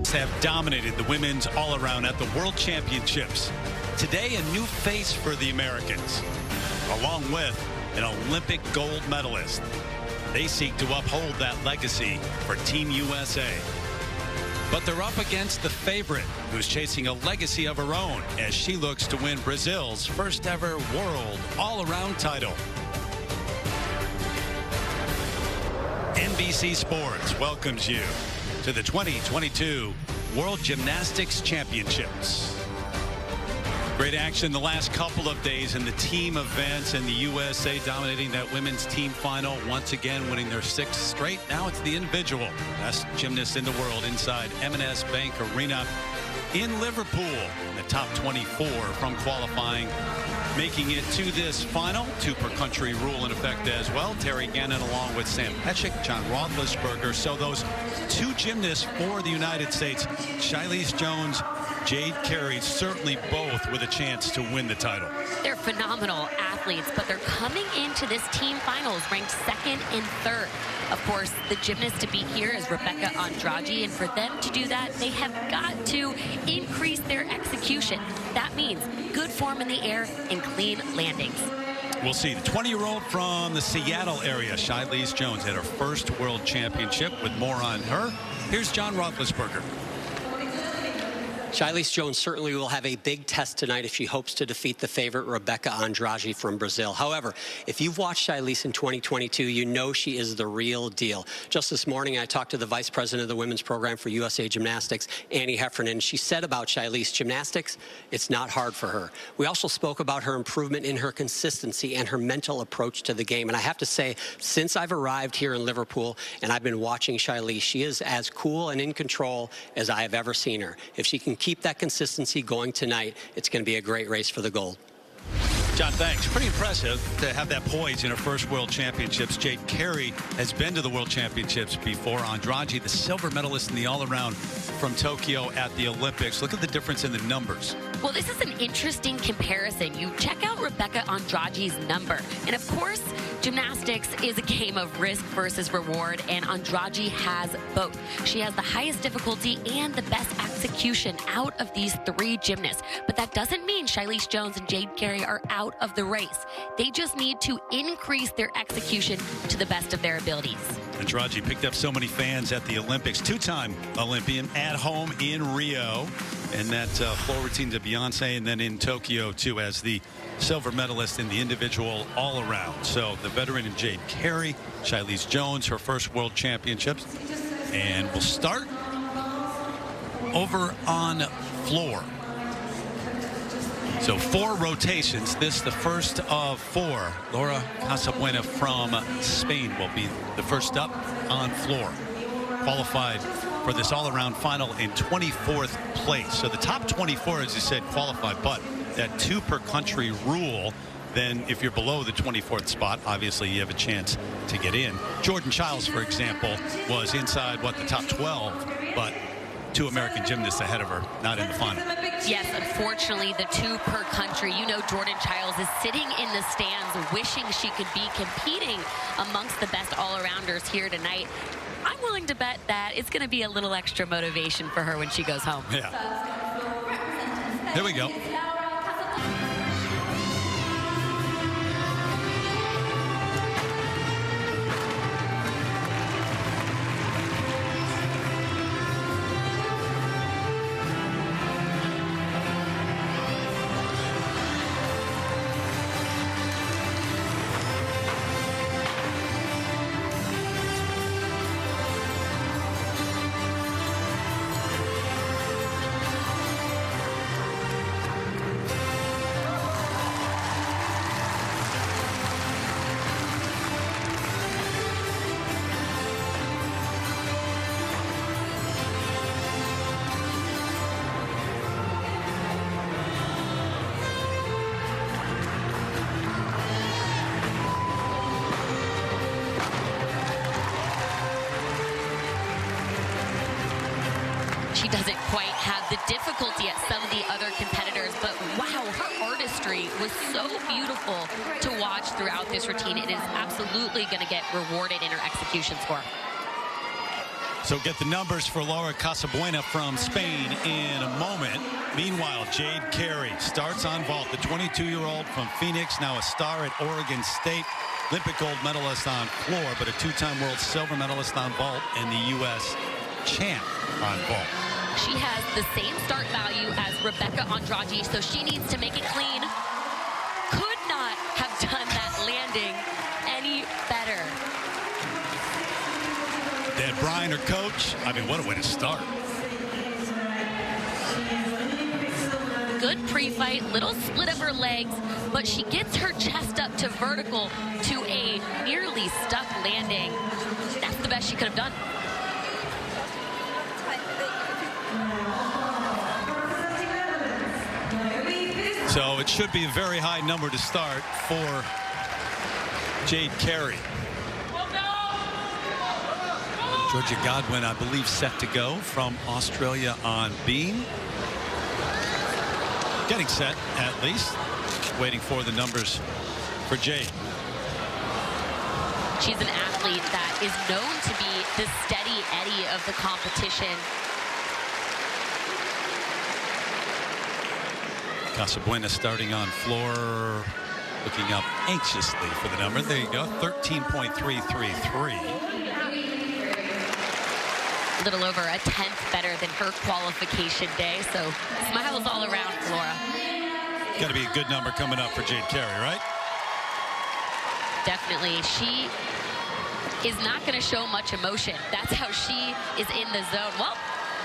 Have dominated the women's all-around at the World Championships. Today, a new face for the Americans, along with an Olympic gold medalist. They seek to uphold that legacy for Team USA. But they're up against the favorite, who's chasing a legacy of her own as she looks to win Brazil's first ever world all-around title. NBC Sports welcomes you to the 2022 World Gymnastics Championships. Great action the last couple of days in the team events, and the USA dominating that women's team final, once again winning their 6th straight. Now it's the individual best gymnast in the world inside M&S Bank Arena in Liverpool. The top 24 from qualifying, making it to this final. 2 per country rule in effect as well. Terry Gannon along with Sam Petchik, John Roethlisberger. So those 2 gymnasts for the United States, Shilese Jones, Jade Carey, certainly both with a chance to win the title. They're phenomenal athletes, but they're coming into this team finals ranked 2nd and 3rd. Of course, the gymnast to beat here is Rebecca Andrade, and for them to do that, they have got to increase their execution. That means good form in the air and clean landings. We'll see. The 20-year-old from the Seattle area, Shilese Jones, had her first world championship. With more on her, here's John Roethlisberger. Shilese Jones certainly will have a big test tonight if she hopes to defeat the favorite Rebecca Andrade from Brazil. However, if you've watched Shilese in 2022, you know she is the real deal. Just this morning, I talked to the vice president of the women's program for USA Gymnastics, Annie Heffernan, and she said about Shilese, gymnastics, it's not hard for her. We also spoke about her improvement in her consistency and her mental approach to the game. And I have to say, since I've arrived here in Liverpool and I've been watching Shilese, she is as cool and in control as I have ever seen her. If she can keep that consistency going tonight, it's going to be a great race for the gold. John, thanks. Pretty impressive to have that poise in her first World Championships. Jade Carey has been to the World Championships before. Andrade, the silver medalist in the all-around from Tokyo at the Olympics. Look at the difference in the numbers. Well, this is an interesting comparison. You check out Rebecca Andrade's number. And of course, gymnastics is a game of risk versus reward, and Andrade has both. She has the highest difficulty and the best execution out of these 3 gymnasts. But that doesn't mean Shilese Jones and Jade Carey are out of the race. They just need to increase their execution to the best of their abilities. Andrade picked up so many fans at the Olympics. 2-time Olympian at home in Rio. And that floor routine to Beyonce, and then in Tokyo, too, as the silver medalist in the individual all-around. So the veteran in Jade Carey, Shilese Jones, her first World Championships. And we'll start over on floor. So 4 rotations. This the first of 4. Laura Casabuena from Spain will be the first up on floor. Qualified for this all-around final in 24th place. So the top 24, as you said, qualified, but that 2 per country rule, then if you're below the 24th spot, obviously you have a chance to get in. Jordan Childs, for example, was inside, the top 12, but 2 American gymnasts ahead of her, not in the final. Yes, unfortunately, the 2 per country. You know, Jordan Childs is sitting in the stands wishing she could be competing amongst the best all-arounders here tonight. I'm willing to bet that it's going to be a little extra motivation for her when she goes home. Yeah. Here we go. She doesn't quite have the difficulty at some of the other competitors, but wow, her artistry was so beautiful to watch throughout this routine. It is absolutely going to get rewarded in her execution score. So get the numbers for Laura Casabuena from Spain in a moment. Meanwhile, Jade Carey starts on vault. The 22-year-old from Phoenix, now a star at Oregon State. Olympic gold medalist on floor, but a two-time world silver medalist on vault and the U.S. champ on vault. She has the same start value as Rebecca Andrade, so she needs to make it clean. Could not have done that landing any better. Dan Bryan, her coach. I mean, what a way to start. Good pre-fight, little split of her legs, but she gets her chest up to vertical to a nearly stuck landing. That's the best she could have done. So it should be a very high number to start for Jade Carey. Georgia Godwin, I believe, set to go from Australia on beam. Getting set, at least. Waiting for the numbers for Jade. She's an athlete that is known to be the steady Eddie of the competition. Casabuena starting on floor, looking up anxiously for the number. There you go, 13.333. A little over a tenth better than her qualification day, so smiles all around, Flora. Got to be a good number coming up for Jade Carey, right? Definitely. She is not going to show much emotion. That's how she is in the zone. Well,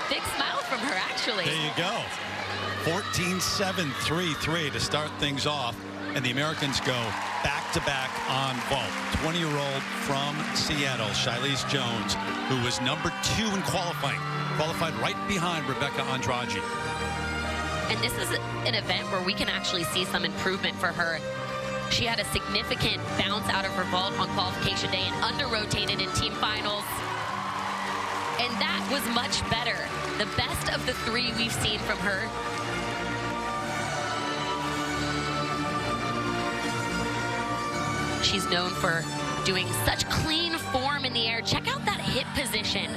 big smile from her, actually. There you go. 14.733 to start things off. And the Americans go back-to-back on vault. 20-year-old from Seattle, Shilese Jones, who was number 2 in qualifying. Qualified right behind Rebecca Andrade. And this is an event where we can actually see some improvement for her. She had a significant bounce out of her vault on qualification day and under-rotated in team finals. And that was much better. The best of the 3 we've seen from her. She's known for doing such clean form in the air. Check out that hip position.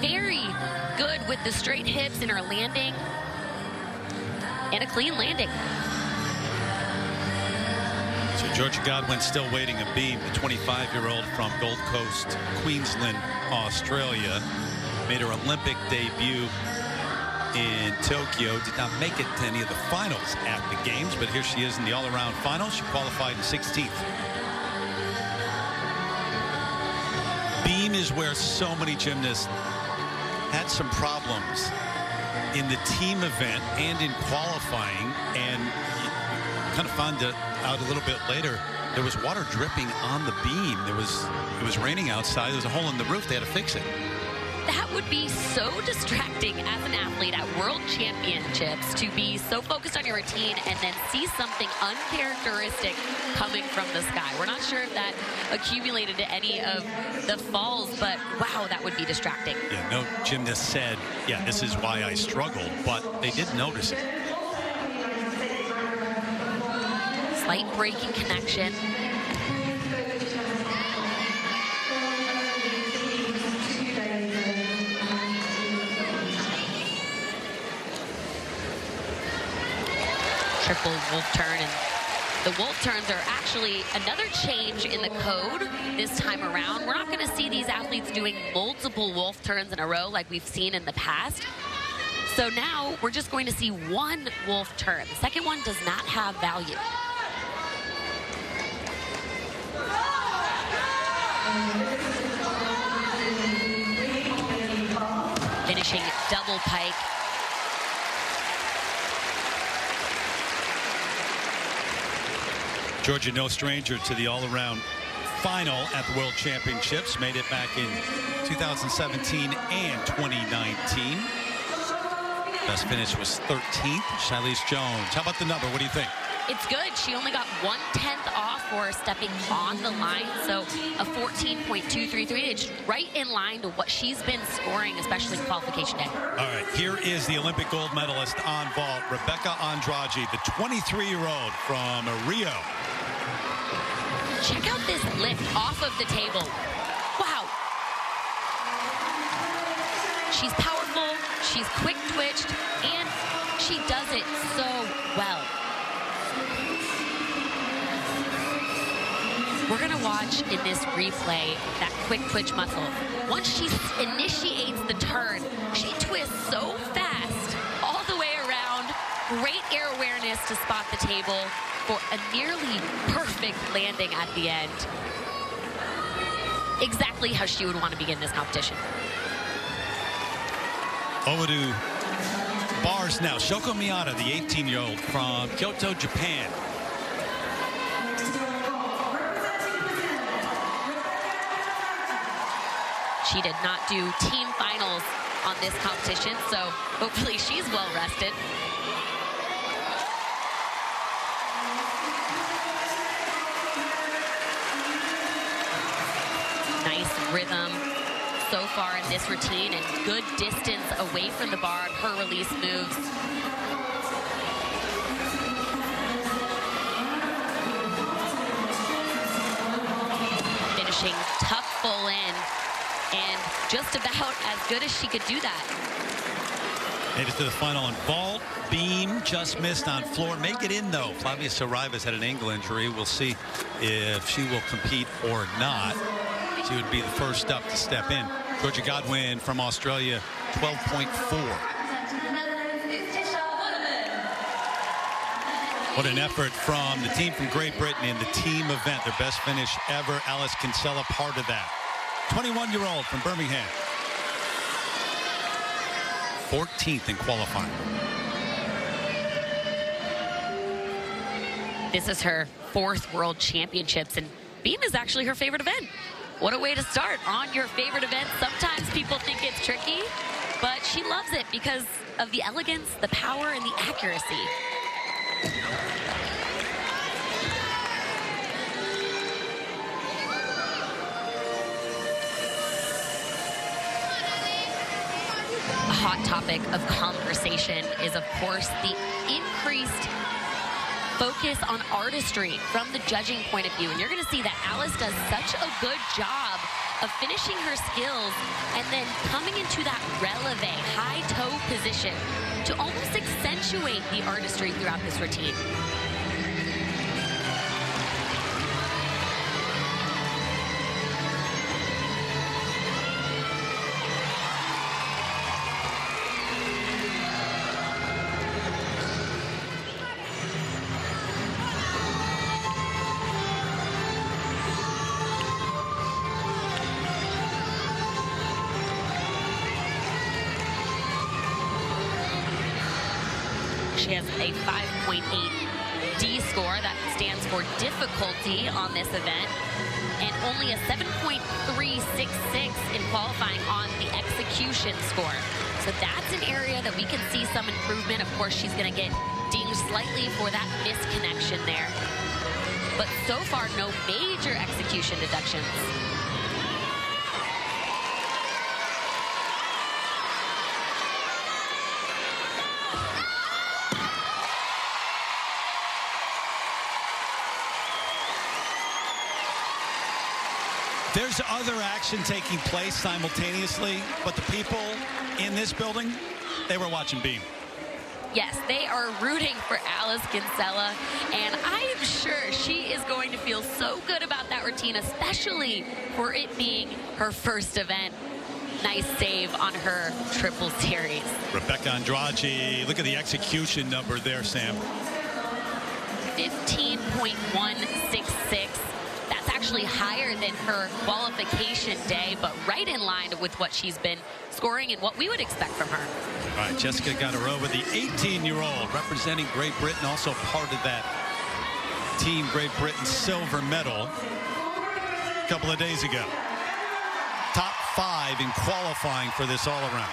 Very good with the straight hips in her landing. And a clean landing. So Georgia Godwin still waiting a beam. The 25-year-old from Gold Coast, Queensland, Australia. Made her Olympic debut in Tokyo. Did not make it to any of the finals at the games, but here she is in the all-around finals. She qualified in 16th. Beam is where so many gymnasts had some problems in the team event and in qualifying, and kind of found it out a little bit later. There was water dripping on the beam. It was raining outside. There was a hole in the roof. They had to fix it. That would be so distracting as an athlete at World Championships, to be so focused on your routine and then see something uncharacteristic coming from the sky. We're not sure if that accumulated to any of the falls, but wow, that would be distracting. Yeah, no gymnast said, yeah, this is why I struggled, but they did notice it. Slight braking connection. Triple wolf turn, and the wolf turns are actually another change in the code this time around. We're not going to see these athletes doing multiple wolf turns in a row like we've seen in the past. So now we're just going to see one wolf turn. The second one does not have value. Finishing double pike. Georgia, no stranger to the all-around final at the World Championships. Made it back in 2017 and 2019. Best finish was 13th. Shilese Jones. How about the number? What do you think? It's good. She only got 1/10 off for stepping on the line, so a 14.233. It's right in line to what she's been scoring, especially qualification day. All right, here is the Olympic gold medalist on vault, Rebecca Andrade, the 23-year-old from Rio. Check out this lift off of the table. Wow. She's powerful, she's quick-twitched, and she does it so well. We're going to watch in this replay that quick twitch muscle. Once she initiates the turn, she twists so fast all the way around. Great air awareness to spot the table for a nearly perfect landing at the end. Exactly how she would want to begin this competition. Over to bars now. Shoko Miyata, the 18-year-old from Kyoto, Japan. She did not do team finals on this competition, so hopefully she's well rested. Nice rhythm so far in this routine and good distance away from the bar on her release moves. Finishing tough full in. And just about as good as she could do that. Made it to the final on vault. Beam just missed on floor. Make it in, though. Flavia Saraiva's had an ankle injury. We'll see if she will compete or not. She would be the first up to step in. Georgia Godwin from Australia, 12.4. What an effort from the team from Great Britain in the team event. Their best finish ever. Alice Kinsella part of that. 21-year-old from Birmingham. 14th in qualifying. This is her 4th World Championships, and Beam is actually her favorite event. What a way to start on your favorite event. Sometimes people think it's tricky, but she loves it because of the elegance, the power, and the accuracy. A hot topic of conversation is, of course, the increased focus on artistry from the judging point of view. And you're going to see that Alice does such a good job of finishing her skills and then coming into that releve, high toe position to almost accentuate the artistry throughout this routine. She has a 5.8 D score. That stands for difficulty on this event. And only a 7.366 in qualifying on the execution score. So that's an area that we can see some improvement. Of course, she's going to get dinged slightly for that misconnection there. But so far, no major execution deductions. There's other action taking place simultaneously, but the people in this building, they were watching Beam. Yes, they are rooting for Alice Kinsella, and I am sure she is going to feel so good about that routine, especially for it being her first event. Nice save on her triple series. Rebecca Andrade, look at the execution number there, Sam. 15.166. That's actually higher than her qualification day, but right in line with what she's been scoring and what we would expect from her. All right, Jessica Gadarova, the 18-year-old representing Great Britain, also part of that Team Great Britain silver medal a couple of days ago. Top 5 in qualifying for this all-around.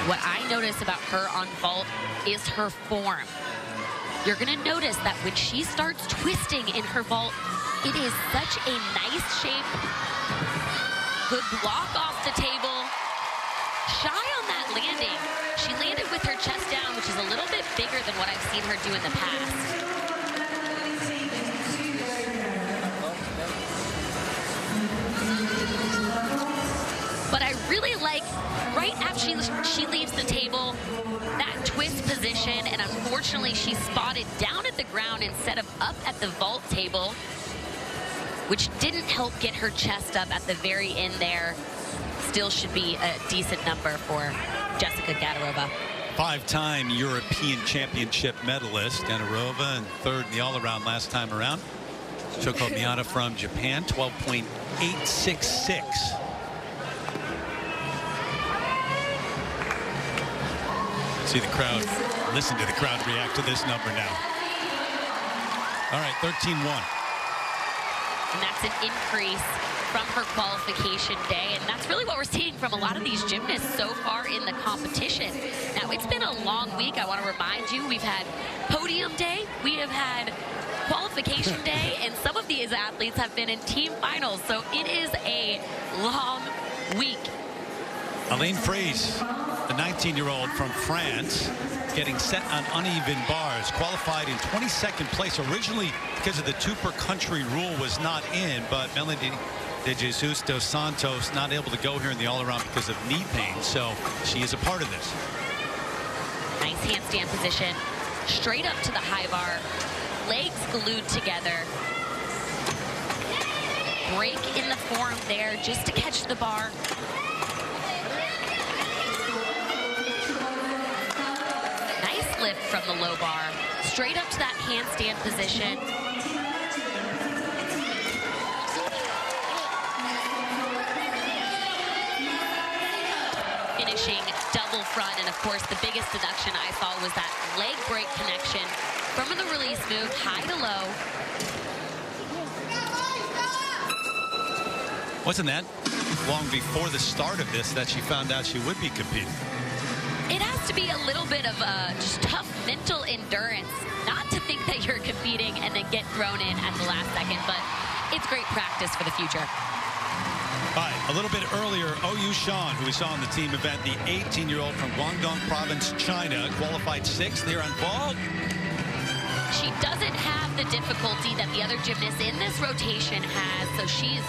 What I notice about her on vault is her form. You're going to notice that when she starts twisting in her vault, it is such a nice shape. Good block off the table. Shy on that landing. She landed with her chest down, which is a little bit bigger than what I've seen her do in the past. like right after she leaves the table, that twist position, and unfortunately she's spotted down at the ground instead of up at the vault table, which didn't help get her chest up at the very end there. Still should be a decent number for Jessica Gadarova. Five-time European Championship medalist, Gadarova, and third in the all-around last time around. Shoko Miyata from Japan, 12.866. See the crowd, listen to the crowd react to this number now. All right, 13-1. And that's an increase from her qualification day, and that's really what we're seeing from a lot of these gymnasts so far in the competition. Now, it's been a long week. I want to remind you, we've had podium day, we have had qualification day, and some of these athletes have been in team finals, so it is a long week. Alain Fraise, the 19-year-old from France, getting set on uneven bars, qualified in 22nd place. Originally, because of the 2 per country rule, was not in, but Melody de Jesus dos Santos not able to go here in the all-around because of knee pain, so she is a part of this. Nice handstand position, straight up to the high bar, legs glued together. Break in the form there just to catch the bar. Nice lift from the low bar, straight up to that handstand position. Finishing double front, and of course the biggest deduction I saw was that leg break connection from the release move, high to low. Wasn't that long before the start of this that she found out she would be competing? It has to be a little bit of just tough mental endurance not to think that you're competing and then get thrown in at the last second, but it's great practice for the future. All right, a little bit earlier, Ou Shan, who we saw in the team event, the 18-year-old from Guangdong Province, China, qualified 6th here on vault. She doesn't have the difficulty that the other gymnasts in this rotation has, so she's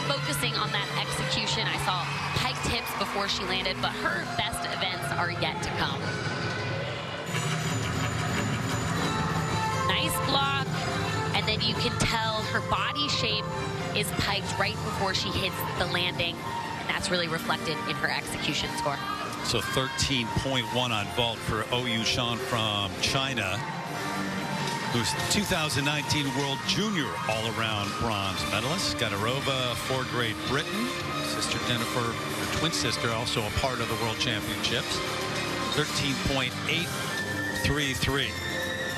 focusing on that execution. I saw hiked hips before she landed, but her best events are yet to come. Nice block, and then you can tell her body shape is piked right before she hits the landing, and that's really reflected in her execution score. So 13.1 on vault for Ou Shan from China, who's 2019 World Junior all-around bronze medalist. Gadarova, 4th grade Britain. Sister Jennifer, her twin sister, also a part of the World Championships. 13.833.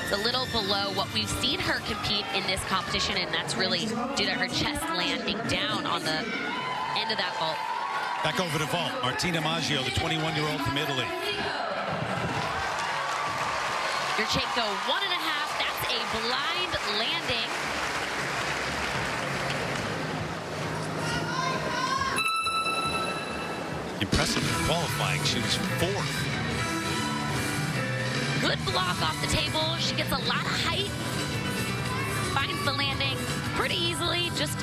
It's a little below what we've seen her compete in this competition, and that's really due to her chest landing down on the end of that vault. Back over to vault. Martina Maggio, the 21-year-old from Italy. Yurchenko, 1.5. That's a blind landing. Impressive in qualifying. She was 4th. Good block off the table. She gets a lot of height. Finds the landing pretty easily. Just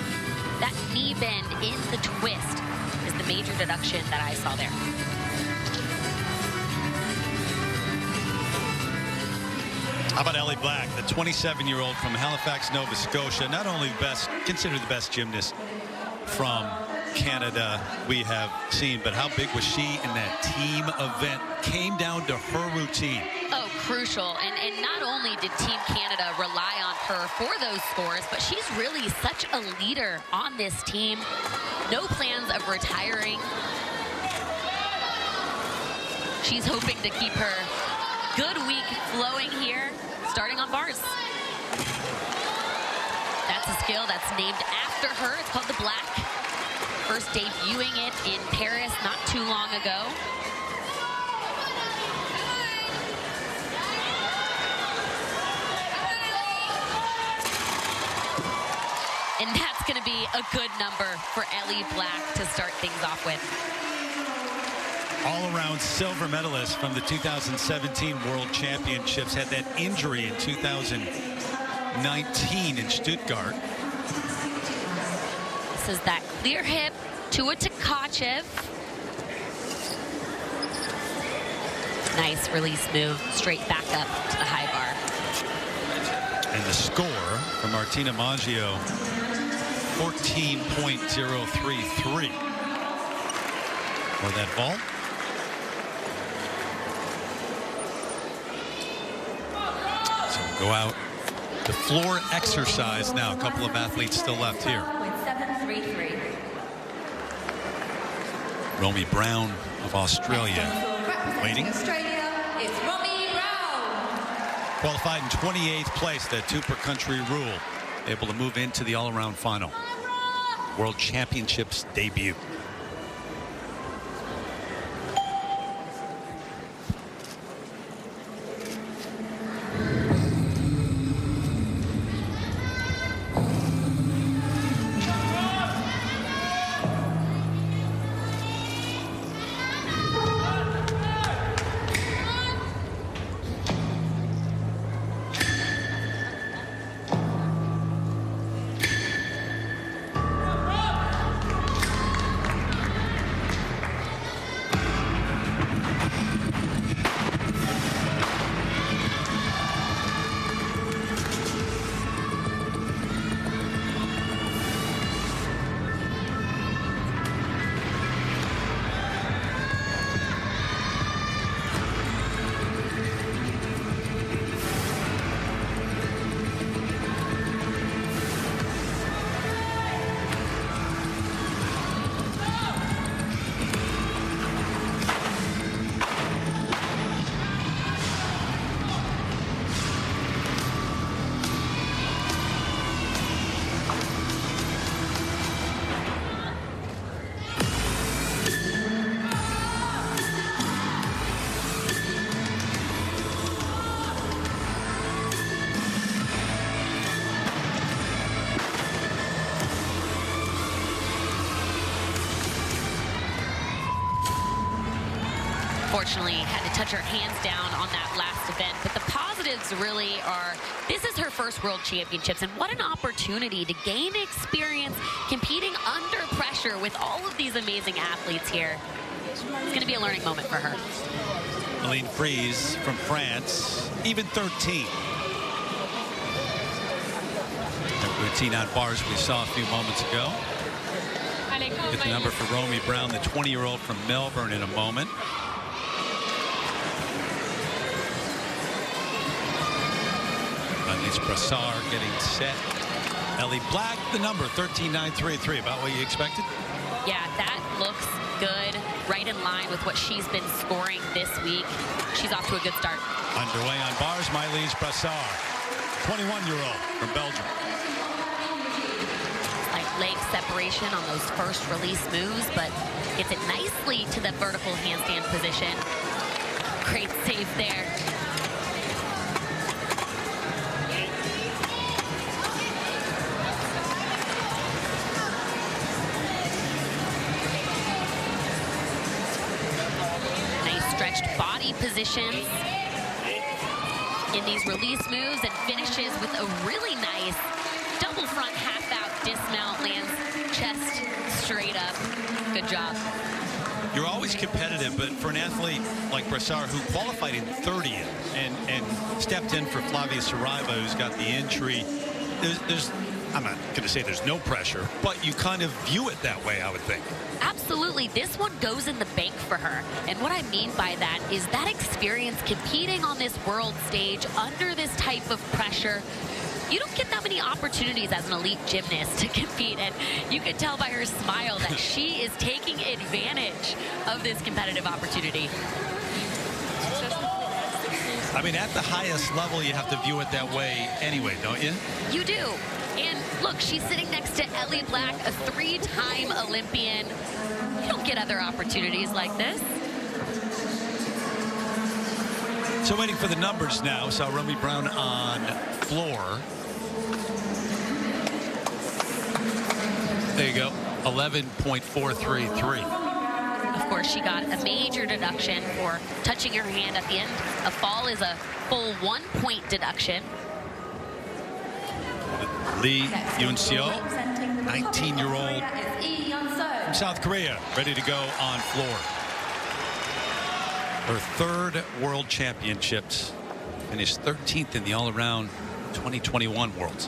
that knee bend in the twist is the major deduction that I saw there. How about Ellie Black, the 27-year-old from Halifax, Nova Scotia, not only the best, considered the best gymnast from Canada we have seen, but how big was she in that team event? Came down to her routine. Oh, crucial. And not only did Team Canada rely on her for those scores, but she's really such a leader on this team. No plans of retiring. She's hoping to keep her good week flowing here, starting on bars. That's a skill that's named after her. It's called the Black. First debuting it in Paris not too long ago. And that's going to be a good number for Ellie Black to start things off with. All-around silver medalist from the 2017 World Championships, had that injury in 2019 in Stuttgart. This is that clear hip to a Tkachev. Nice release move, straight back up to the high bar. And the score for Martina Maggio, 14.033 for that vault. So we'll go out. The floor exercise now. A couple of athletes still left here. Romy Brown of Australia waiting. Australia, it's Romy Brown. Qualified in 28th place, that 2 per country rule. Able to move into the all-around final. World Championships debut. Unfortunately, had to touch her hands down on that last event. But the positives really are, this is her first World Championships, and what an opportunity to gain experience competing under pressure with all of these amazing athletes here. It's going to be a learning moment for her. Aline Fries from France, even 13. That routine on bars we saw a few moments ago. Get the number for Romy Brown, the 20-year-old from Melbourne, in a moment. Elise Brassard getting set. Ellie Black, the number 13.933. About what you expected? Yeah, that looks good. Right in line with what she's been scoring this week. She's off to a good start. Underway on bars, Elise Brassard, 21-year-old from Belgium. Like leg separation on those first release moves, but gets it nicely to the vertical handstand position. Great save there. Body positions in these release moves and finishes with a really nice double front half out dismount, lands chest straight up. Good job. You're always competitive, but for an athlete like Brassard, who qualified in 30th and stepped in for Flavia Saraiva, who's got the injury, there's I'm not going to say there's no pressure, but you kind of view it that way, I would think. Absolutely. This one goes in the bank for her. And what I mean by that is that experience competing on this world stage under this type of pressure. You don't get that many opportunities as an elite gymnast to compete, and you can tell by her smile that she is taking advantage of this competitive opportunity. I mean, at the highest level, you have to view it that way anyway, don't you? You do. And look, she's sitting next to Ellie Black, a 3-time Olympian. You don't get other opportunities like this. So waiting for the numbers now. Saw Romy Brown on floor. There you go, 11.433. Of course, she got a major deduction for touching her hand at the end. A fall is a full 1-point deduction. Lee Yoon-seo, 19-year-old from South Korea, ready to go on floor. Her third World Championships. Finished 13th in the all-around 2021 Worlds.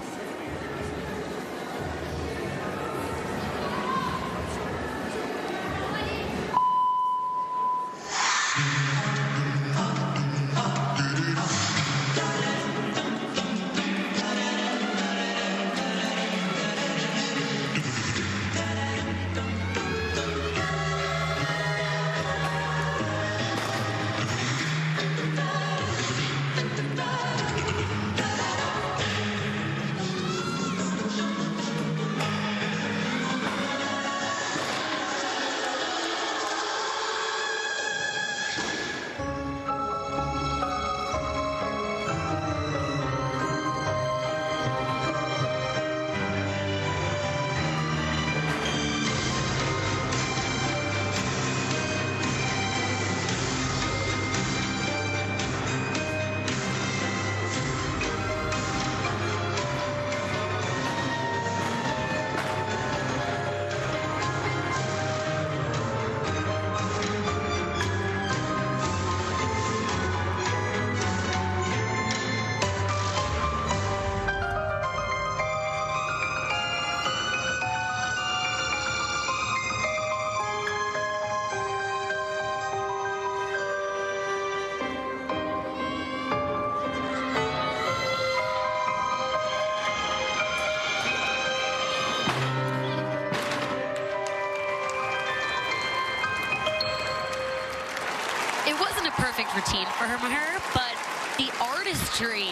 Perfect routine for her, but the artistry,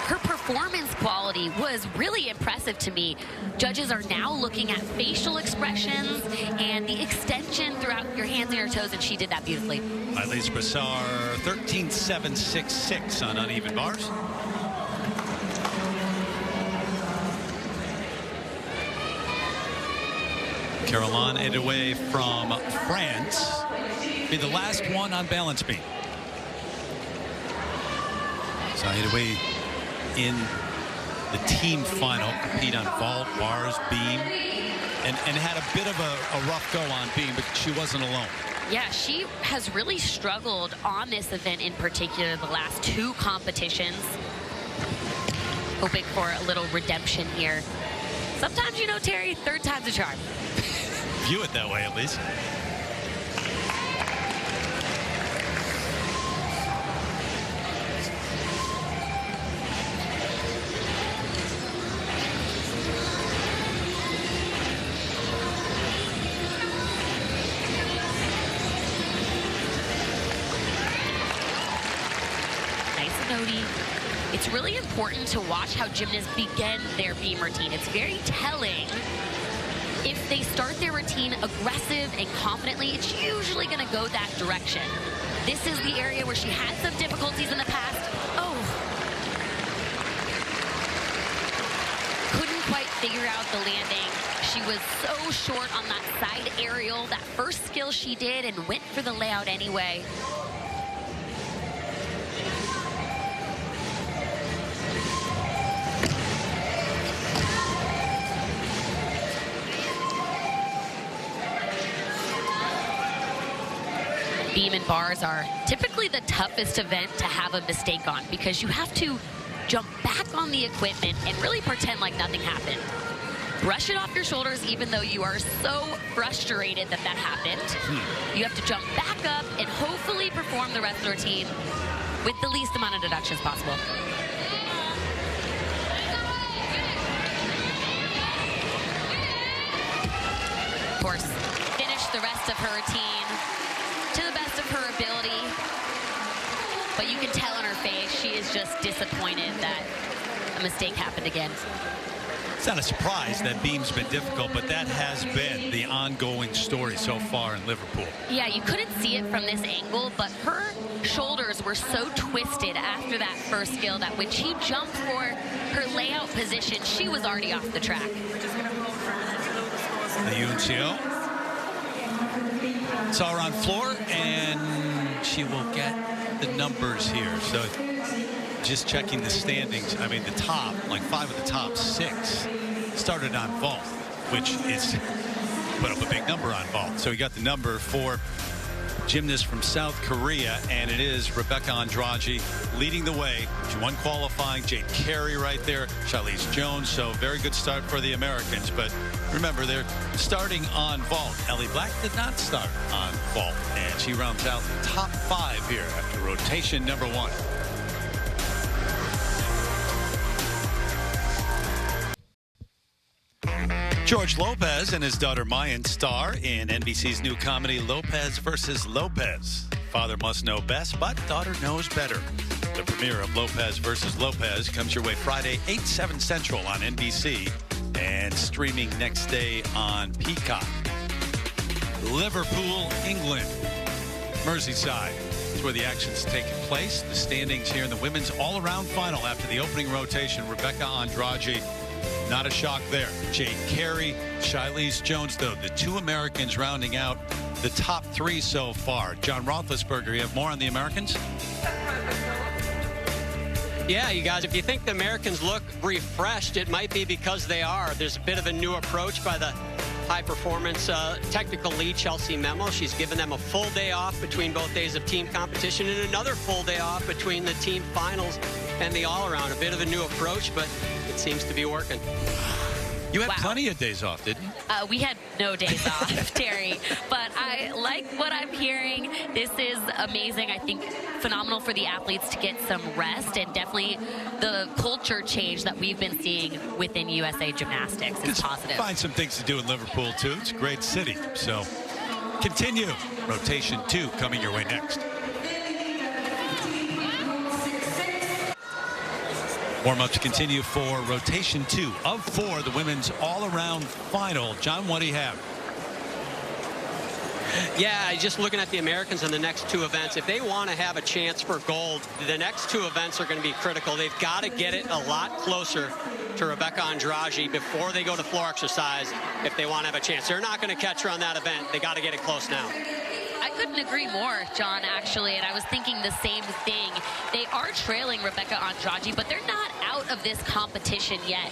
her performance quality was really impressive to me. Judges are now looking at facial expressions and the extension throughout your hands and your toes, and she did that beautifully. Elise Brassard, 13.766 on uneven bars. Caroline Edoué from France. Be the last one on balance beam. So Edoué in the team final, compete on vault, bars, beam, and had a bit of a rough go on beam, but she wasn't alone. Yeah, she has really struggled on this event in particular the last two competitions. Hoping for a little redemption here. Sometimes, you know, Terry, third time's a charm. View it that way, at least. It's really important to watch how gymnasts begin their beam routine. It's very telling. If they start their routine aggressive and confidently, it's usually going to go that direction. This is the area where she had some difficulties in the past. Oh. Couldn't quite figure out the landing. She was so short on that side aerial, that first skill she did, and went for the layout anyway. Beam and bars are typically the toughest event to have a mistake on because you have to jump back on the equipment and really pretend like nothing happened. Brush it off your shoulders even though you are so frustrated that that happened. You have to jump back up and hopefully perform the rest of the routine with the least amount of deductions possible. Of course, finish the rest of her routine to the best of her ability, but you can tell on her face she is just disappointed that a mistake happened again. It's not a surprise that beam's been difficult, but that has been the ongoing story so far in Liverpool. Yeah, you couldn't see it from this angle, but her shoulders were so twisted after that first skill that when she jumped for her layout position, she was already off the track. The UNCO. Saw her on floor, and she will get the numbers here. So just checking the standings, I mean, the top, like 5 of the top 6 started on vault, which is put up a big number on vault. So we got the number for gymnast from South Korea, and it is Rebecca Andrade leading the way. She won qualifying. Jade Carey right there. Charlize Jones. So very good start for the Americans. But remember, they're starting on vault. Ellie Black did not start on vault, and she rounds out the top 5 here after rotation number 1. George Lopez and his daughter Mayan star in NBC's new comedy Lopez vs. Lopez. Father must know best, but daughter knows better. The premiere of Lopez vs. Lopez comes your way Friday, 8/7 Central on NBC and streaming next day on Peacock. Liverpool, England, Merseyside is where the action's taking place. The standings here in the women's all-around final after the opening rotation. Rebecca Andrade, not a shock there. Jade Carey, Charlize Jones, though, the 2 Americans rounding out the top 3 so far. John Roethlisberger, you have more on the Americans? Yeah, you guys, if you think the Americans look refreshed, it might be because they are. There's a bit of a new approach by the high-performance technical lead, Chelsea Memo. She's given them a full day off between both days of team competition and another full day off between the team finals and the all-around. A bit of a new approach, but it seems to be working. You had plenty of days off, didn't you? We had no days off, Terry. But I like what I'm hearing. This is amazing. I think phenomenal for the athletes to get some rest, and definitely the culture change that we've been seeing within USA Gymnastics is positive. Find some things to do in Liverpool, too. It's a great city. So continue. Rotation 2 coming your way next. Warm-ups continue for rotation 2 of 4, the women's all-around final. John, what do you have? Yeah, just looking at the Americans in the next 2 events, if they want to have a chance for gold, the next 2 events are going to be critical. They've got to get it a lot closer to Rebecca Andrade before they go to floor exercise if they want to have a chance. They're not going to catch her on that event. They got to get it close now. I couldn't agree more, John, actually, and I was thinking the same thing. They are trailing Rebecca Andrade, but they're not out of this competition yet.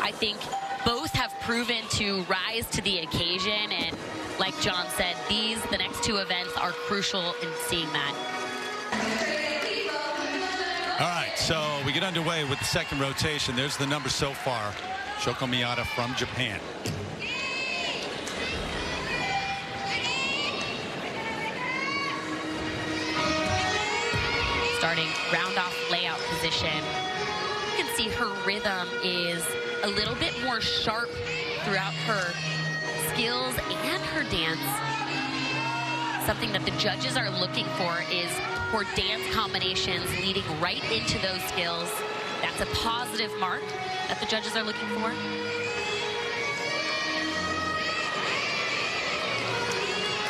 I think both have proven to rise to the occasion, and like John said, the next 2 events are crucial in seeing that. All right, so we get underway with the second rotation. There's the number so far. Shoko Miyata from Japan. Starting round-off layout position. You can see her rhythm is a little bit more sharp throughout her skills and her dance. Something that the judges are looking for is for dance combinations leading right into those skills. That's a positive mark that the judges are looking for.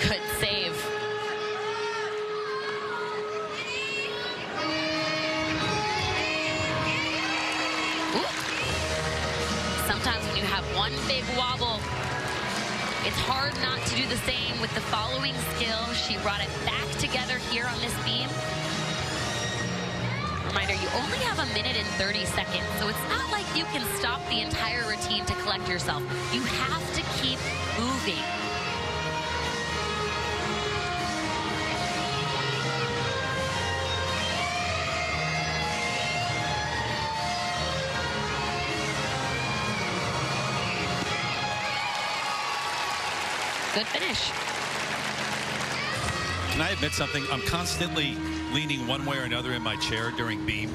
Good save. Sometimes when you have one big wobble, it's hard not to do the same with the following skill. She brought it back together here on this beam. Reminder, you only have 1 minute and 30 seconds, so it's not like you can stop the entire routine to collect yourself. You have to keep moving. Good finish. Can I admit something? I'm constantly leaning one way or another in my chair during beam,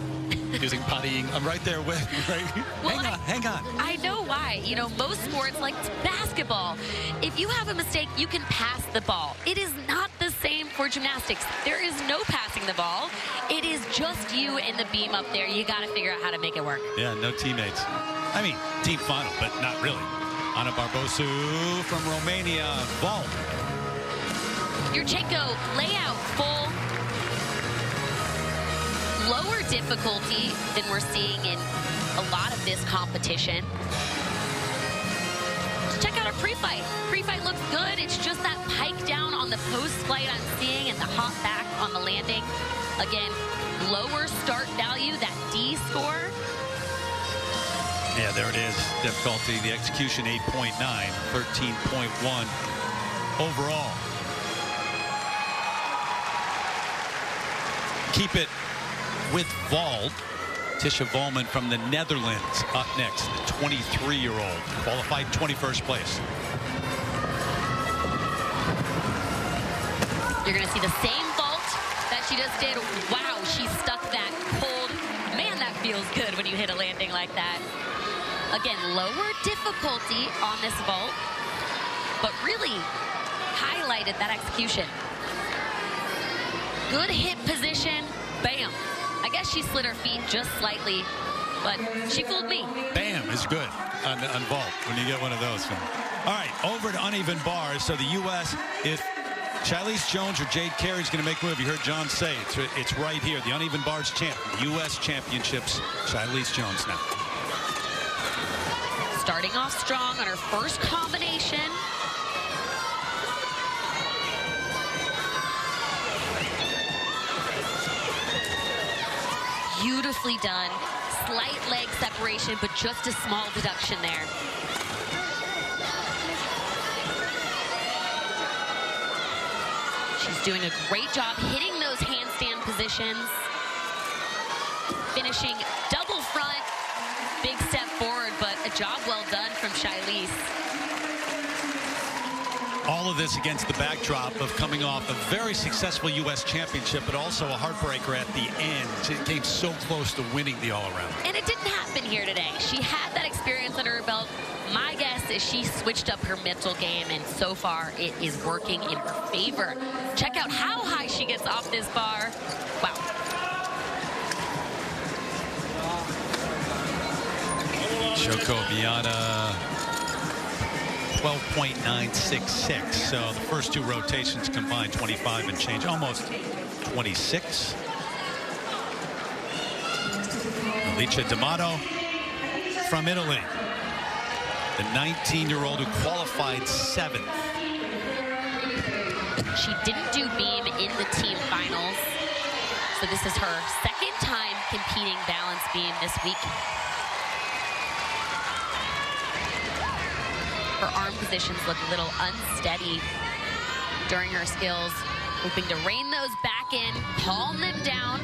using pottying. I'm right there with you, right? Well, hang on. I know why. You know, most sports, like basketball, if you have a mistake, you can pass the ball. It is not the same for gymnastics. There is no passing the ball. It is just you and the beam up there. You got to figure out how to make it work. Yeah, no teammates. I mean, team final, but not really. Ana Barbosu from Romania, vault. Yurchenko, layout full. Lower difficulty than we're seeing in a lot of this competition. Let's check out our pre-fight. Pre-fight looks good. It's just that pike down on the post-flight I'm seeing and the hop back on the landing. Again, lower start value, that D score. Yeah, there it is. Difficulty, the execution 8.9, 13.1 overall. keep it with vault. Tisha Volman from the Netherlands up next, the 23-year-old, qualified 21st place. You're going to see the same vault that she just did. Wow, she stuck that cold. Man, that feels good when you hit a landing like that. Again, lower difficulty on this vault, but really highlighted that execution. Good hip position, bam. I guess she slid her feet just slightly, but she fooled me. Bam is good on vault when you get one of those. All right, over to uneven bars. So the U.S., if Charlize Jones or Jade Carey is going to make a move, you heard John say it's right here. The uneven bars champ, the U.S. championships, Charlize Jones now. Starting off strong on her first combination. Beautifully done. Slight leg separation, but just a small deduction there. She's doing a great job hitting those handstand positions. Finishing double front. Big step forward, but a job well done from Charlize. All of this against the backdrop of coming off a very successful U.S. championship, but also a heartbreaker at the end. It came so close to winning the all-around. And it didn't happen here today. She had that experience under her belt. My guess is she switched up her mental game, and so far it is working in her favor. Check out how high she gets off this bar. Wow. Shoko Miyata, 12.966. So the first two rotations combined, 25 and change, almost 26. Alicia D'Amato from Italy, the 19-year-old who qualified 7th. She didn't do beam in the team finals, so this is her second time competing balance beam this week. Her arm positions look a little unsteady during her skills. Hoping to rein those back in, calm them down.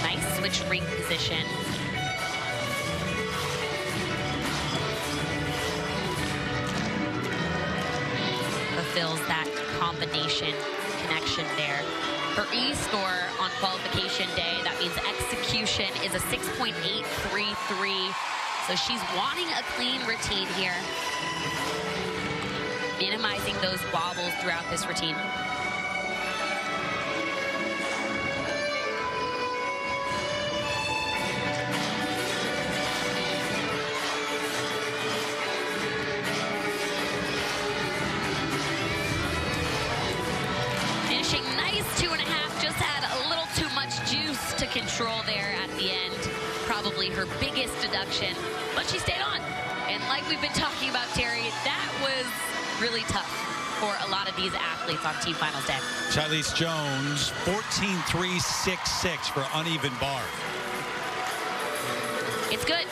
Nice switch ring position. Fulfills that combination connection there. Her E-score on qualification day, that means execution is a 6.833. So she's wanting a clean routine here. Minimizing those wobbles throughout this routine. Finishing nice 2.5, just had a little too much juice to control there at the end. Probably her biggest deduction, but she stayed on. And like we've been talking about, Terry, that was really tough for a lot of these athletes on team finals day. Charlize Jones, 14.366 for uneven bar. It's good.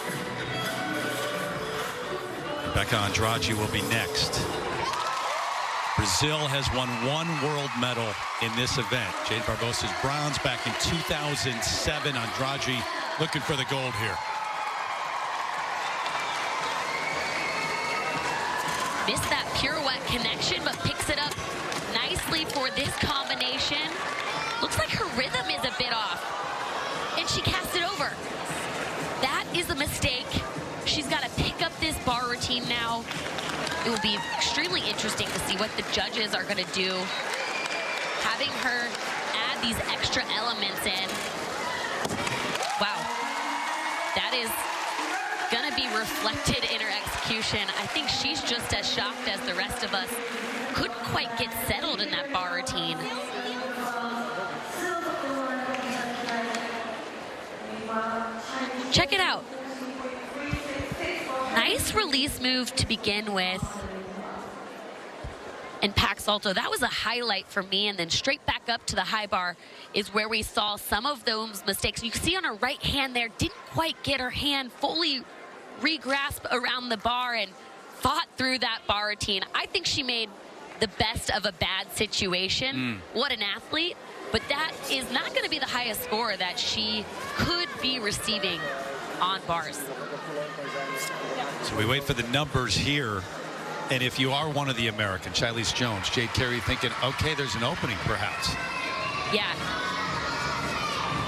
Rebecca Andrade will be next. Brazil has won 1 world medal in this event. Jade Barbosa's bronze back in 2007. Andrade looking for the gold here. Missed that pirouette connection, but picks it up nicely for this combination. Looks like her rhythm is a bit off, and she cast it over. That is a mistake. She's got to pick up this bar routine now. It will be extremely interesting to see what the judges are going to do. Having her add these extra elements in. Wow. That is going to be reflected in her execution. I think she's just as shocked as the rest of us. Couldn't quite get settled in that bar routine. Check it out. Nice release move to begin with. and pack salto. That was a highlight for me. And then straight back up to the high bar is where we saw some of those mistakes. You can see on her right hand there, didn't quite get her hand fully re-grasp around the bar and fought through that bar routine. I think she made the best of a bad situation. What an athlete. But that is not going to be the highest score that she could be receiving on bars. So we wait for the numbers here. And if you are one of the Americans, Shilese Jones, Jade Carey thinking, okay, there's an opening perhaps. Yeah.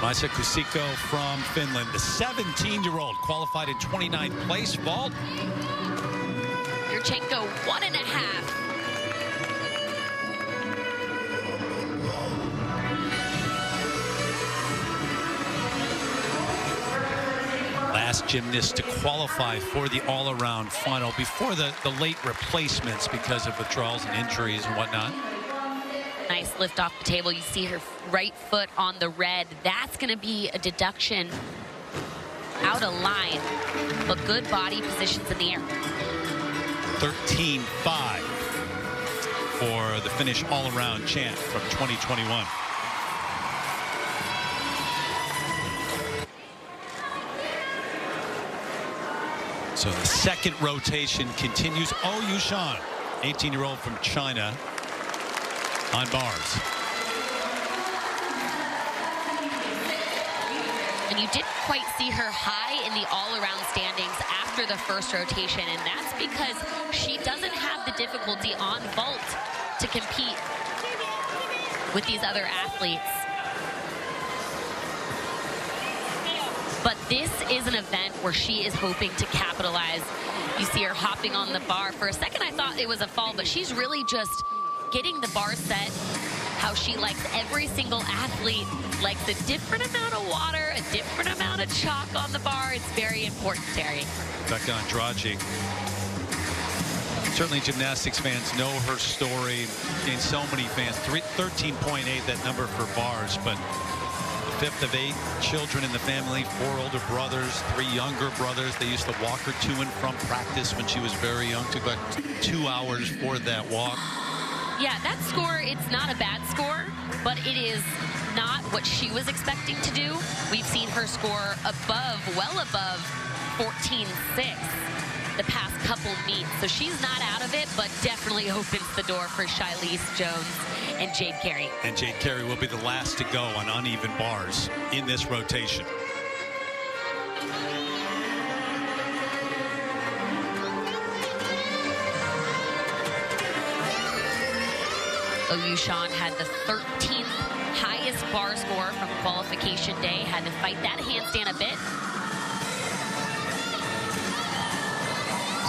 Maisa Kusiko from Finland, the 17-year-old, qualified in 29th place vault. Yurchenko 1.5. Last gymnast to qualify for the all-around final before the late replacements because of withdrawals and injuries and whatnot. Nice lift off the table. You see her right foot on the red. That's going to be a deduction out of line, but good body positions in the air. 13.5 for the Finnish all-around champ from 2021. So the second rotation continues. Oh Yushan, 18-year-old from China, on bars. And you didn't quite see her high in the all-around standings after the first rotation, and that's because she doesn't have the difficulty on vault to compete with these other athletes. But this is an event where she is hoping to capitalize. You see her hopping on the bar. For a second, I thought it was a fall, but she's really just getting the bar set how she likes. Every single athlete likes a different amount of water, a different amount of chalk on the bar. It's very important, Terry. Rebecca Andrade. Certainly gymnastics fans know her story. Gained so many fans. 13.8, that number for bars, but fifth of 8 children in the family, 4 older brothers, 3 younger brothers. They used to walk her to and from practice when she was very young. Took about 2 hours for that walk. Yeah, that score, it's not a bad score, but it is not what she was expecting to do. We've seen her score above, well above 14.6 the past couple meets. So she's not out of it, but definitely opens the door for Shilese Jones and Jade Carey. And Jade Carey will be the last to go on uneven bars in this rotation. Yushan had the 13th highest bar score from qualification day. Had to fight that handstand a bit.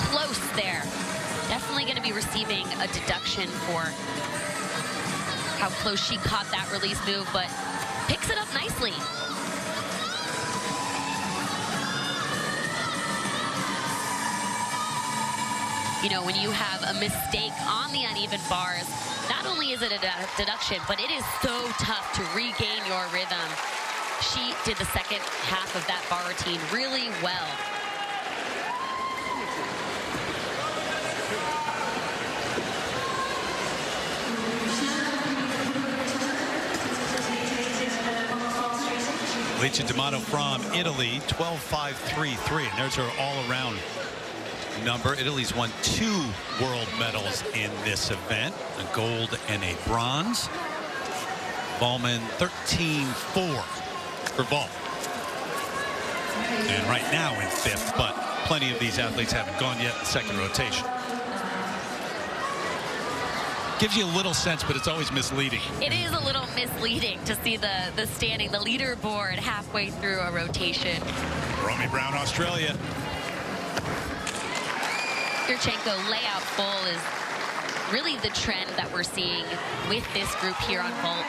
Close there. Definitely going to be receiving a deduction for how close she caught that release move, but picks it up nicely. You know, when you have a mistake on the uneven bars, not only is it a deduction, but it is so tough to regain your rhythm. She did the second half of that bar routine really well. Alicia D'Amato from Italy, 12.533, and there's her all-around number. Italy's won 2 world medals in this event, a gold and a bronze. Ballman 13.4 for vault. And right now in 5th, but plenty of these athletes haven't gone yet in the second rotation. Gives you a little sense, but it's always misleading. It is a little misleading to see the standing, the leaderboard halfway through a rotation. Romy Brown, Australia. Yurchenko layout full is really the trend that we're seeing with this group here on vault.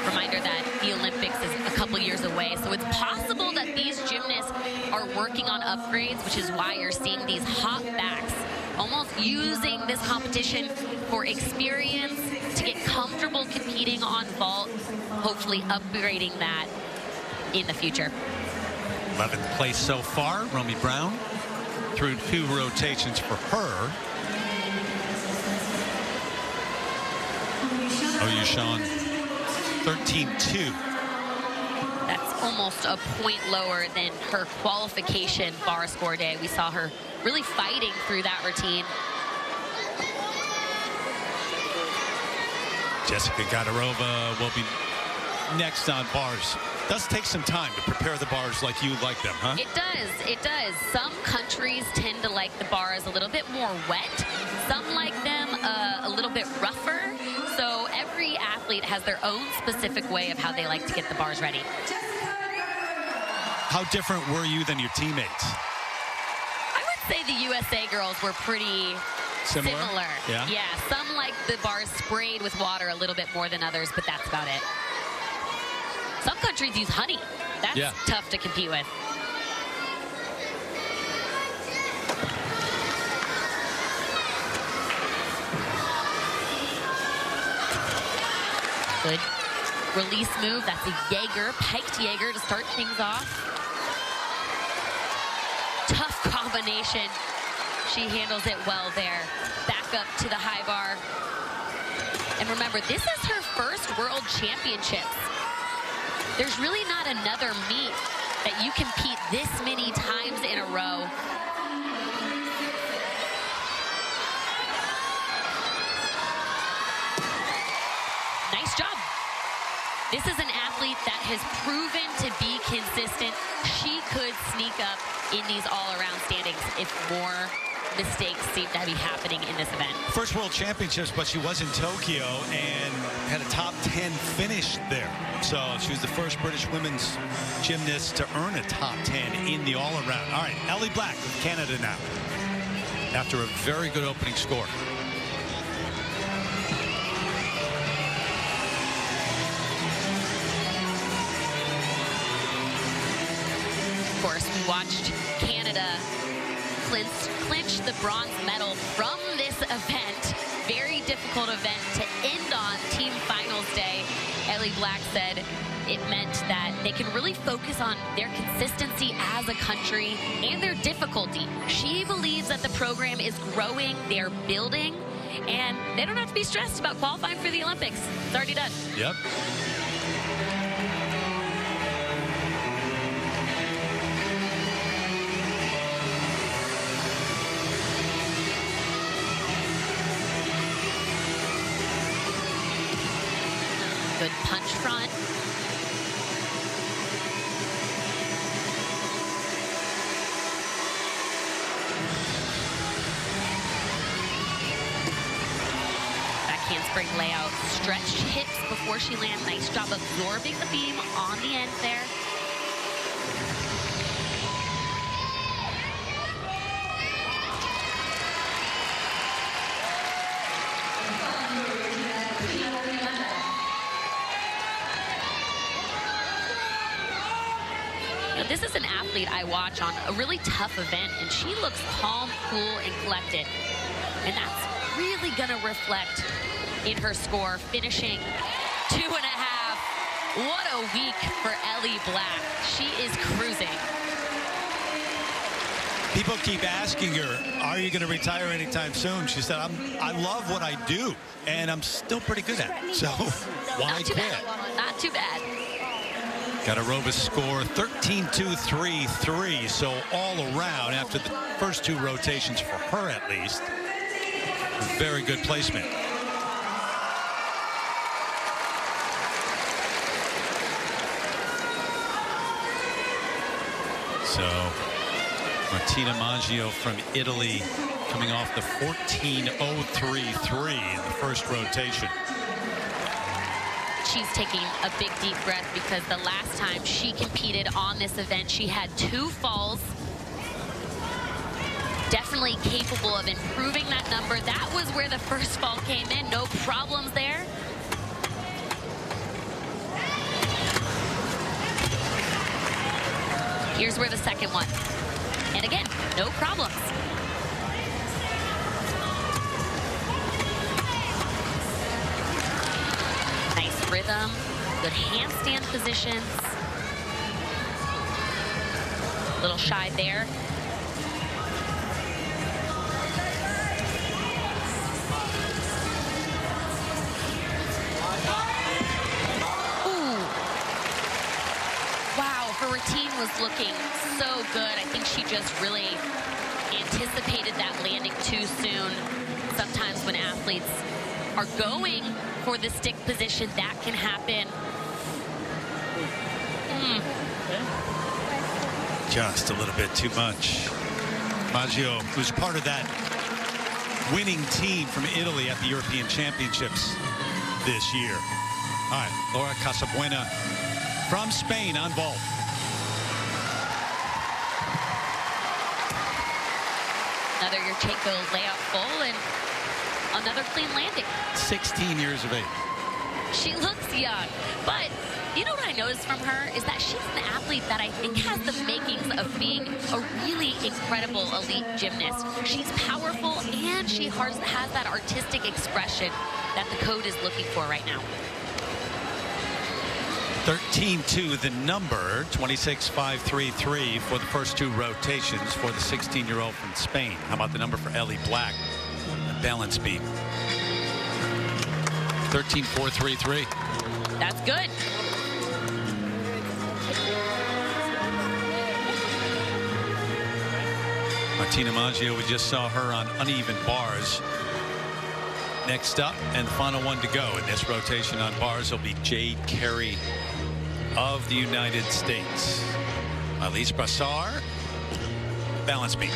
Reminder that the Olympics is a couple years away, so it's possible that these gymnasts are working on upgrades, which is why you're seeing these hop backs, almost using this competition for experience to get comfortable competing on vault, hopefully upgrading that in the future. 11th place so far, Romy Brown. through 2 rotations for her. Oyushon 13-2. That's almost a point lower than her qualification bar score day. We saw her really fighting through that routine. Jessica Gadarova will be next on bars. Does take some time to prepare the bars like you like them, huh? It does. It does. Some countries tend to like the bars a little bit more wet. Some like them a little bit rougher. So every athlete has their own specific way of how they like to get the bars ready. How different were you than your teammates? I would say the USA girls were pretty similar. Yeah. Yeah. Some like the bars sprayed with water a little bit more than others, but that's about it. Some countries use honey. That's tough to compete with. Good release move. That's a Jaeger, piked Jaeger to start things off. Tough combination. She handles it well there. Back up to the high bar. And remember, this is her first World Championships. There's really not another meet that you compete this many times in a row. Nice job. This is an athlete that has proven to be consistent. She could sneak up in these all-around standings if more mistakes seem to be happening in this event. First World Championships, but she was in Tokyo and had a top 10 finish there. So she was the first British women's gymnast to earn a top 10 in the all-around. All right, Ellie Black of Canada now, after a very good opening score. Of course, we watched Canada clinch the bronze medal from this event. Very difficult event to end on team finals day. Ellie Black said it meant that they can really focus on their consistency as a country and their difficulty. She believes that the program is growing, they're building, and they don't have to be stressed about qualifying for the Olympics. It's already done. Yep. Good punch front. Backhand spring layout. Stretched hips before she lands. Nice job absorbing the beam on the end there. This is an athlete I watch on a really tough event, and she looks calm, cool, and collected. And that's really going to reflect in her score, finishing 2.5. What a week for Ellie Black. She is cruising. People keep asking her, are you going to retire anytime soon? She said, I love what I do, and I'm still pretty good at it. So why quit? Not too bad. Gadarova score 13-2-3-3. So all around, after the first 2 rotations for her at least, very good placement. So Martina Maggio from Italy coming off the 14.033 in the first rotation. She's taking a big deep breath because the last time she competed on this event, she had 2 falls. Definitely capable of improving that number. That was where the first fall came in. No problems there. Here's where the second one. And again, no problems. Rhythm, good handstand positions. A little shy there. looking so good. I think she just really anticipated that landing too soon. Sometimes when athletes are going for the stick position, that can happen. Just a little bit too much. Maggio, who's part of that winning team from Italy at the European Championships this year. All right, Laura Casabuena from Spain on vault. Another Yurchenko layout full and another clean landing. 16 years of age. She looks young, but you know what I noticed from her is that she's an athlete that I think has the makings of being a really incredible elite gymnast. She's powerful and she has that artistic expression that the code is looking for right now. 13-2 the number, 26.533 for the first two rotations for the 16-year-old from Spain. How about the number for Ellie Black? Balance beam. 13.433. That's good. Martina Maggio, we just saw her on uneven bars. Next up, and the final one to go in this rotation on bars will be Jade Carey of the United States. Elise Brassard, balance beam.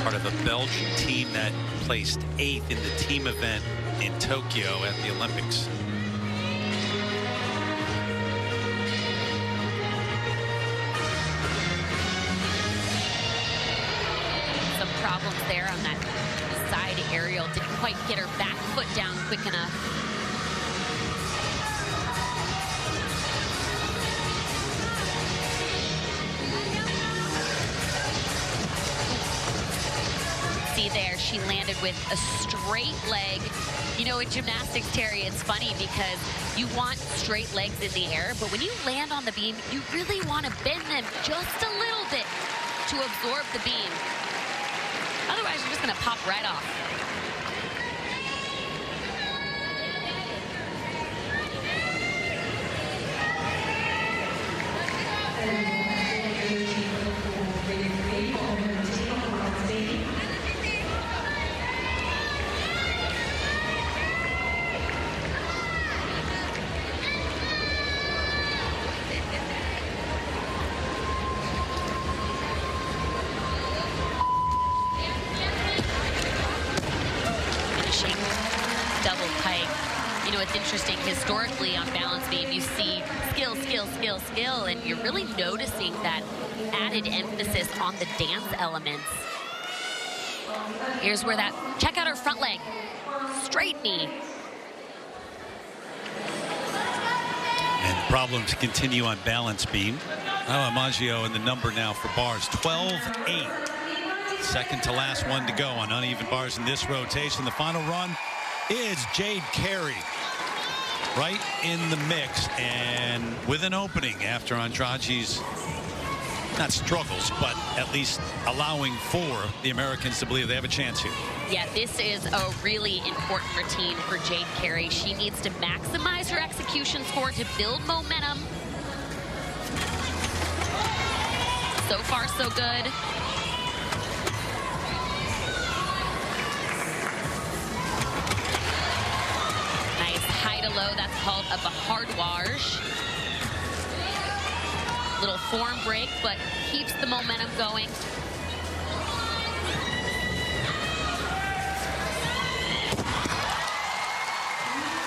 Part of a Belgian team that placed 8th in the team event in Tokyo at the Olympics. Some problems there on that side aerial. Didn't quite get her back foot down quick enough. See there, she landed with a straight leg. You know, in gymnastics, Terry, it's funny because you want straight legs in the air, but when you land on the beam, you really want to bend them just a little bit to absorb the beam. Otherwise, you're just going to pop right off. Double pike. You know, it's interesting, historically on balance beam, you see skill, skill, skill, skill, and you're really noticing that added emphasis on the dance elements. Here's where that, check out her front leg. Straight knee. And problems continue on balance beam. Maggio in the number now for bars, 12-8. Second to last one to go on uneven bars in this rotation. The final run is Jade Carey right in the mix and with an opening after Andrade's not struggles, but at least allowing for the Americans to believe they have a chance here. Yeah, this is a really important routine for Jade Carey. She needs to maximize her execution score to build momentum. So far, so good. Low, that's called a bahardouage. Little form break, but keeps the momentum going.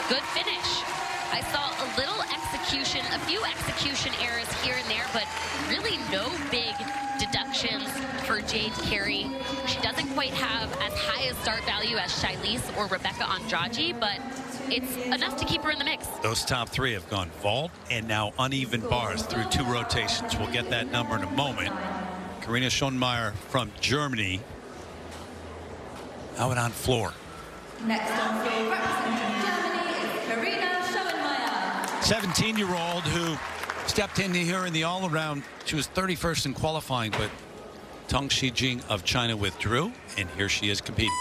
Good finish. I saw a little execution, a few execution errors here and there, but really no big deductions for Jade Carey. She doesn't quite have as high a start value as Shailise or Rebecca Andrade, but it's enough to keep her in the mix. Those top three have gone vault and now uneven bars through two rotations. We'll get that number in a moment. Karina Schoenmeier from Germany out on floor. Next on floor, representing Germany, is Karina Schoenmeier. 17-year-old who stepped in here in the all-around. She was 31st in qualifying, but Tong Shijing of China withdrew, and here she is competing.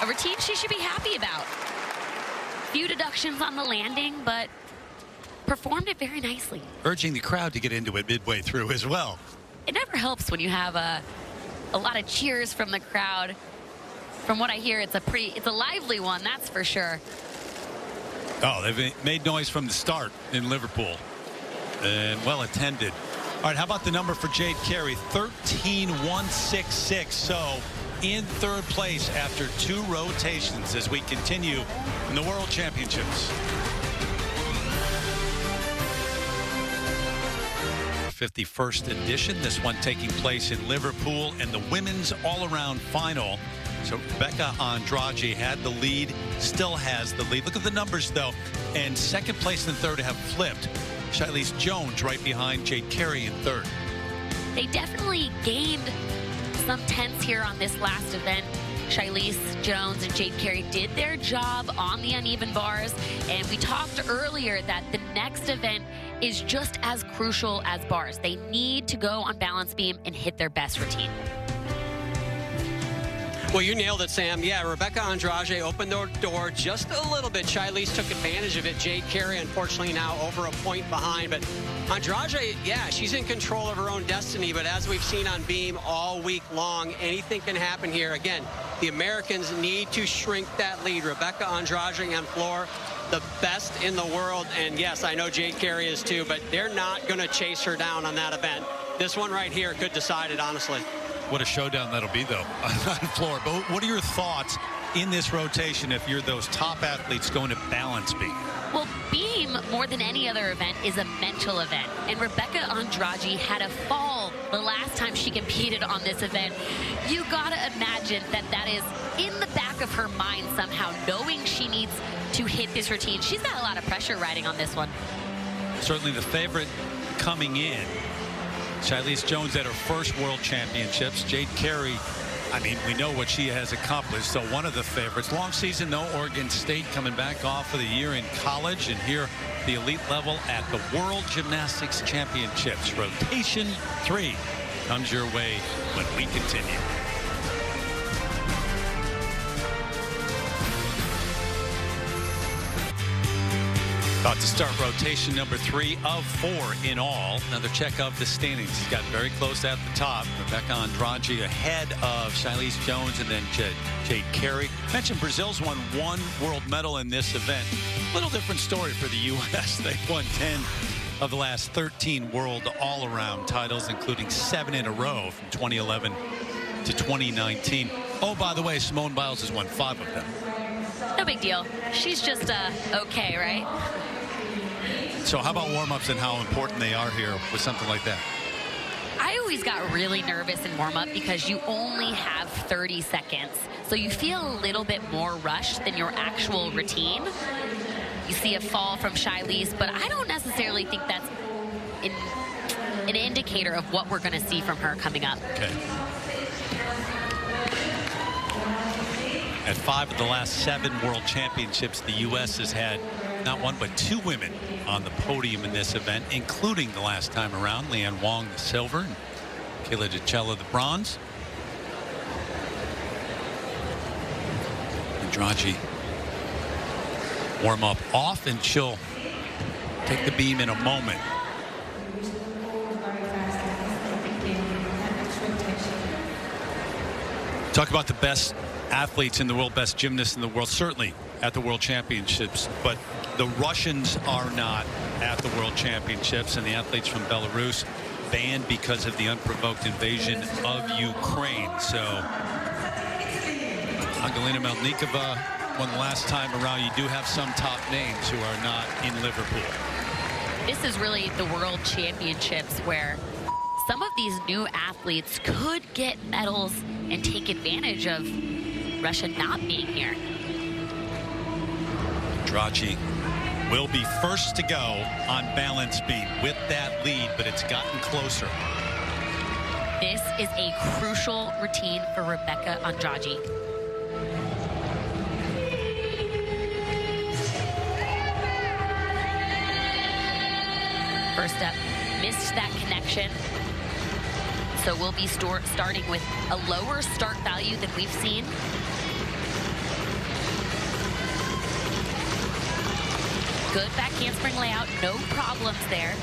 A routine she should be happy about. Few deductions on the landing, but performed it very nicely. Urging the crowd to get into it midway through as well. It never helps when you have a lot of cheers from the crowd. From what I hear, it's a lively one, that's for sure. Oh, they've made noise from the start in Liverpool. And well attended. All right, how about the number for Jade Carey? 13,166. So in third place after 2 rotations as we continue in the World Championships. 51st edition. This one taking place in Liverpool, and the women's all-around final. So Rebecca Andrade had the lead, still has the lead. Look at the numbers, though. And second place and third have flipped. Shilese Jones right behind Jade Carey in third. They definitely gained some tenths here on this last event. Shilese Jones and Jade Carey did their job on the uneven bars, and we talked earlier that the next event is just as crucial as bars. They need to go on balance beam and hit their best routine. Well, you nailed it, Sam. Yeah, Rebecca Andrade opened the door just a little bit. Shilese took advantage of it. Jade Carey, unfortunately, now over a point behind. But Andrade, yeah, she's in control of her own destiny. But as we've seen on beam all week long, anything can happen here. Again, the Americans need to shrink that lead. Rebecca Andrade on floor, the best in the world. And yes, I know Jade Carey is too, but they're not going to chase her down on that event. This one right here could decide it, honestly. What a showdown that'll be, though, on floor. But what are your thoughts in this rotation if you're those top athletes going to balance beam? Well, beam, more than any other event, is a mental event. And Rebecca Andrade had a fall the last time she competed on this event. You gotta imagine that that is in the back of her mind somehow, knowing she needs to hit this routine. She's got a lot of pressure riding on this one. Certainly the favorite coming in. Shilese Jones at her first World Championships. Jade Carey, I mean, we know what she has accomplished, so one of the favorites. Long season, though, Oregon State coming back off of the year in college, and here the elite level at the World Gymnastics Championships. Rotation 3 comes your way when we continue. About to start rotation number 3 of 4 in all. Another check of the standings. He's got very close at the top. Rebecca Andrade ahead of Shilese Jones and then Jade Carey. Mentioned Brazil's won 1 world medal in this event. Little different story for the U.S. They won 10 of the last 13 world all-around titles, including 7 in a row from 2011 to 2019. Oh, by the way, Simone Biles has won 5 of them. No big deal. She's just okay, right? So how about warm-ups and how important they are here with something like that? I always got really nervous in warm-up because you only have 30 seconds. So you feel a little bit more rushed than your actual routine. You see a fall from Shilese, but I don't necessarily think that's an indicator of what we're going to see from her coming up. Okay. At 5 of the last 7 World Championships, the U.S. has had not 1 but 2 women on the podium in this event, including the last time around, Leanne Wong, the silver, and Kayla DiCello, the bronze. Andrade warm up off, and she'll take the beam in a moment. Talk about the best athletes in the world, best gymnasts in the world, certainly at the World Championships, but the Russians are not at the World Championships, and the athletes from Belarus banned because of the unprovoked invasion of Ukraine. So Angelina Melnikova won the last time around. You do have some top names who are not in Liverpool. This is really the World Championships where some of these new athletes could get medals and take advantage of Russia not being here. Andrade will be first to go on balance beam with that lead, but it's gotten closer. This is a crucial routine for Rebecca Andrade. First up, missed that connection. So we'll be starting with a lower start value than we've seen. Good back handspring layout, no problems there.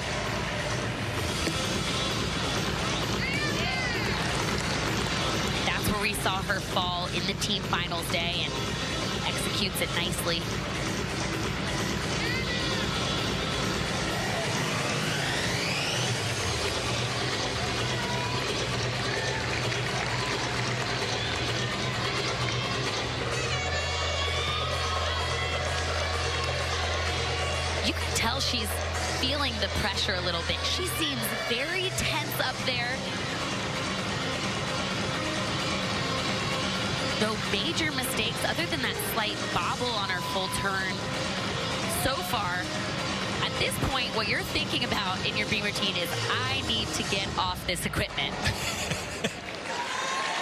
That's where we saw her fall in the team finals day and executes it nicely. You can tell she's feeling the pressure a little bit. She seems very tense up there. No major mistakes other than that slight bobble on her full turn. So far, at this point, what you're thinking about in your beam routine is, I need to get off this equipment.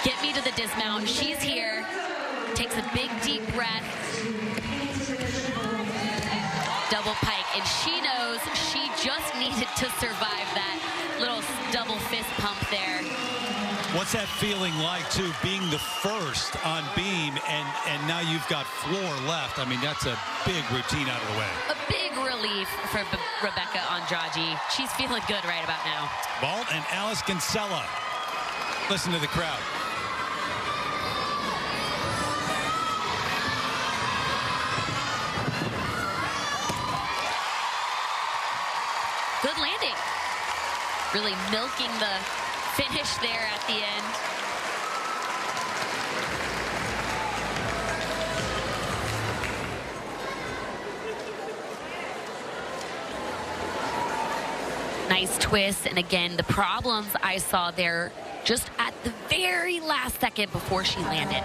Get me to the dismount. She's here. Takes a big, deep breath. Double pike, and she knows she just needed to survive that little double fist pump there. What's that feeling like, too, being the first on beam, and now you've got floor left? I mean, that's a big routine out of the way. A big relief for Rebecca Andrade. She's feeling good right about now. Vault and Alice Kinsella. Listen to the crowd. Good landing. Really milking the finish there at the end. Nice twist, and again, the problems I saw there just at the very last second before she landed.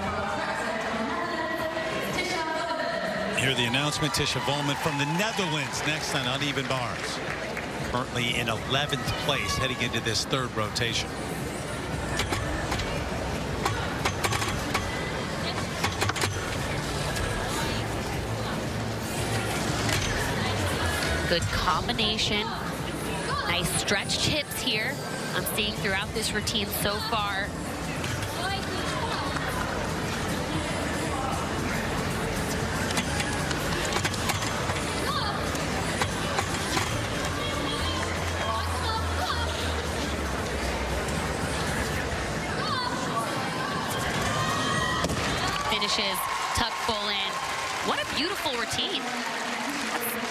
Hear the announcement, Tisha Volman from the Netherlands next on Uneven Bars. Currently in 11th place heading into this third rotation. Good combination. Nice stretched hips here. I'm seeing throughout this routine so far. Finishes, tuck full in. What a beautiful routine.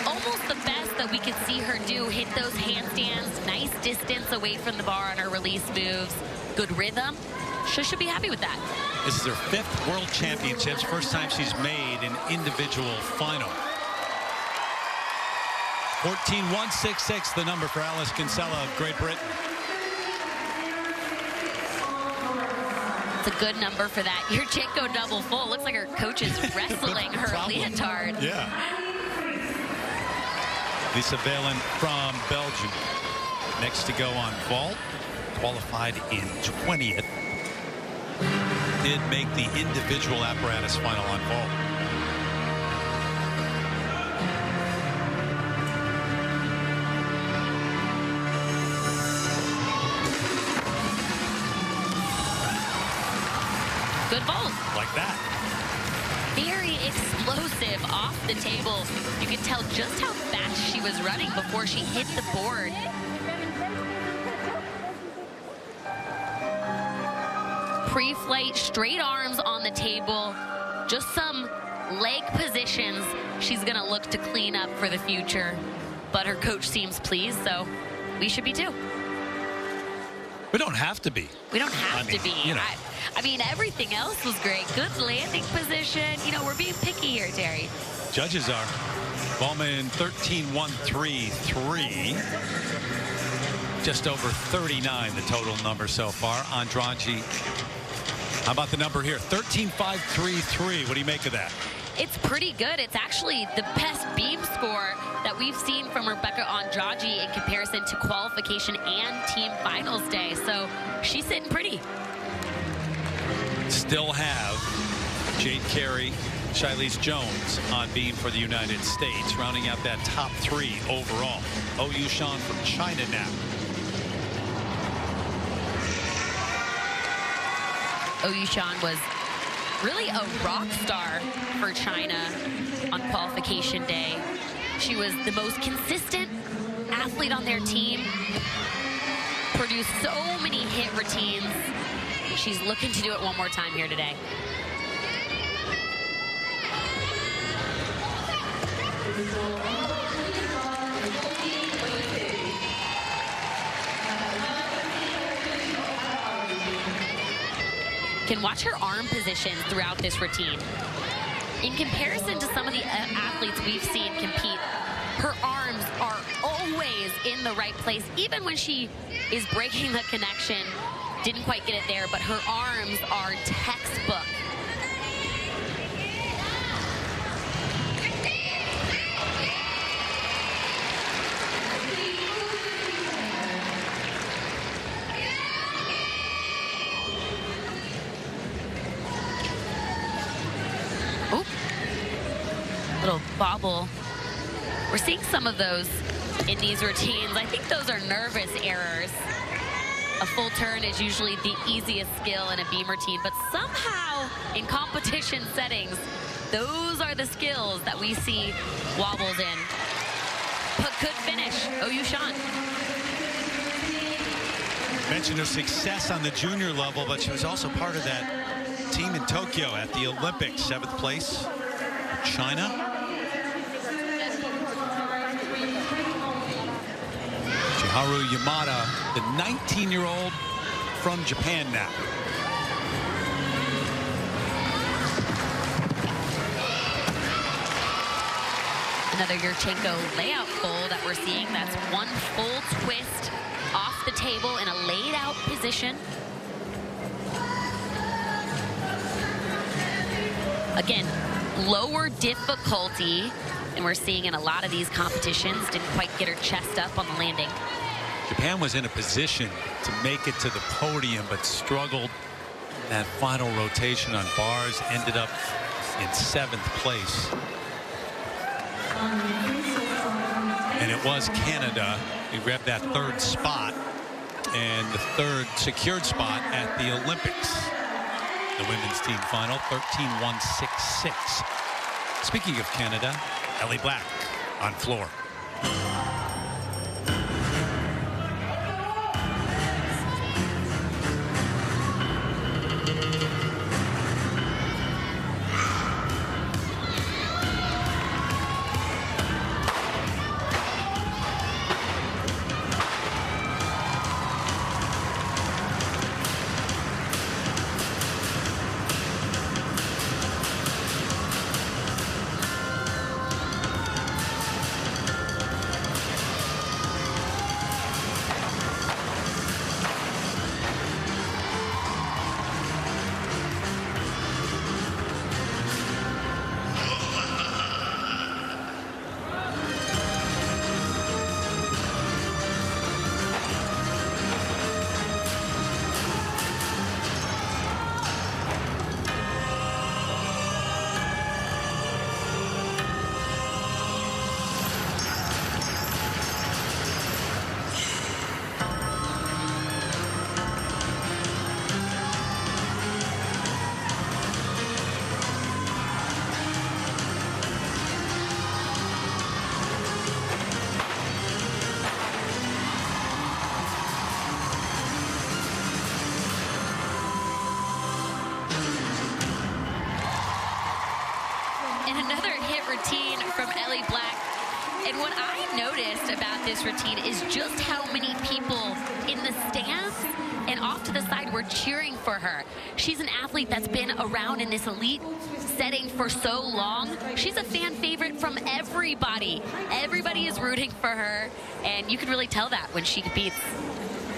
Almost the best that we could see her do. Hit those handstands, nice distance away from the bar on her release moves. Good rhythm. She should be happy with that. This is her 5th World Championships. First time she's made an individual final. 14.166, the number for Alice Kinsella of Great Britain. It's a good number for that. Your chick go double full. Looks like her coach is wrestling her leotard. Yeah. Lisa Valen from Belgium. Next to go on vault. Qualified in 20th. Did make the individual apparatus final on vault. Good vault. Like that. Very explosive off the table. You can tell just how fast she was running before she hit the board. Pre-flight, straight arms on the table. Just some leg positions she's gonna look to clean up for the future. But her coach seems pleased, so we should be too. We don't have to be. We don't have to be. You know. I mean, everything else was great. Good landing position. You know, we're being picky here, Terry. Judges are. Ballman 13.133. Just over 39, the total number so far. Andrade, how about the number here? 13.533. What do you make of that? It's pretty good. It's actually the best beam score that we've seen from Rebecca Andrade in comparison to qualification and team finals day. So she's sitting pretty. Still have Jade Carey, Shilese Jones on beam for the United States, rounding out that top 3 overall. OU Shan from China now. OU Shan was really a rock star for China on qualification day. She was the most consistent athlete on their team, produced so many hit routines. She's looking to do it one more time here today. Can watch her arm position throughout this routine. In comparison to some of the athletes we've seen compete, her arms are always in the right place, even when she is breaking the connection. Didn't quite get it there, but her arms are textbook. Little bobble. We're seeing some of those in these routines. I think those are nervous errors. A full turn is usually the easiest skill in a beam routine, but somehow in competition settings, those are the skills that we see wobbles in. But could finish. OU Sean. Mentioned her success on the junior level, but she was also part of that team in Tokyo at the Olympics, 7th place. China. Chiharu Yamada, the 19-year-old from Japan now. Another Yurchenko layout full that we're seeing. That's one full twist off the table in a laid out position. Again, lower difficulty, and we're seeing in a lot of these competitions. Didn't quite get her chest up on the landing. Japan was in a position to make it to the podium, but struggled in that final rotation on bars. Ended up in 7th place. And it was Canada who grabbed that 3rd spot and the 3rd secured spot at the Olympics. The women's team final, 13-1-6-6. Speaking of Canada, Ellie Black on floor. And what I noticed about this routine is just how many people in the stands and off to the side were cheering for her. She's an athlete that's been around in this elite setting for so long. She's a fan favorite from everybody. Everybody is rooting for her, and you can really tell that when she competes.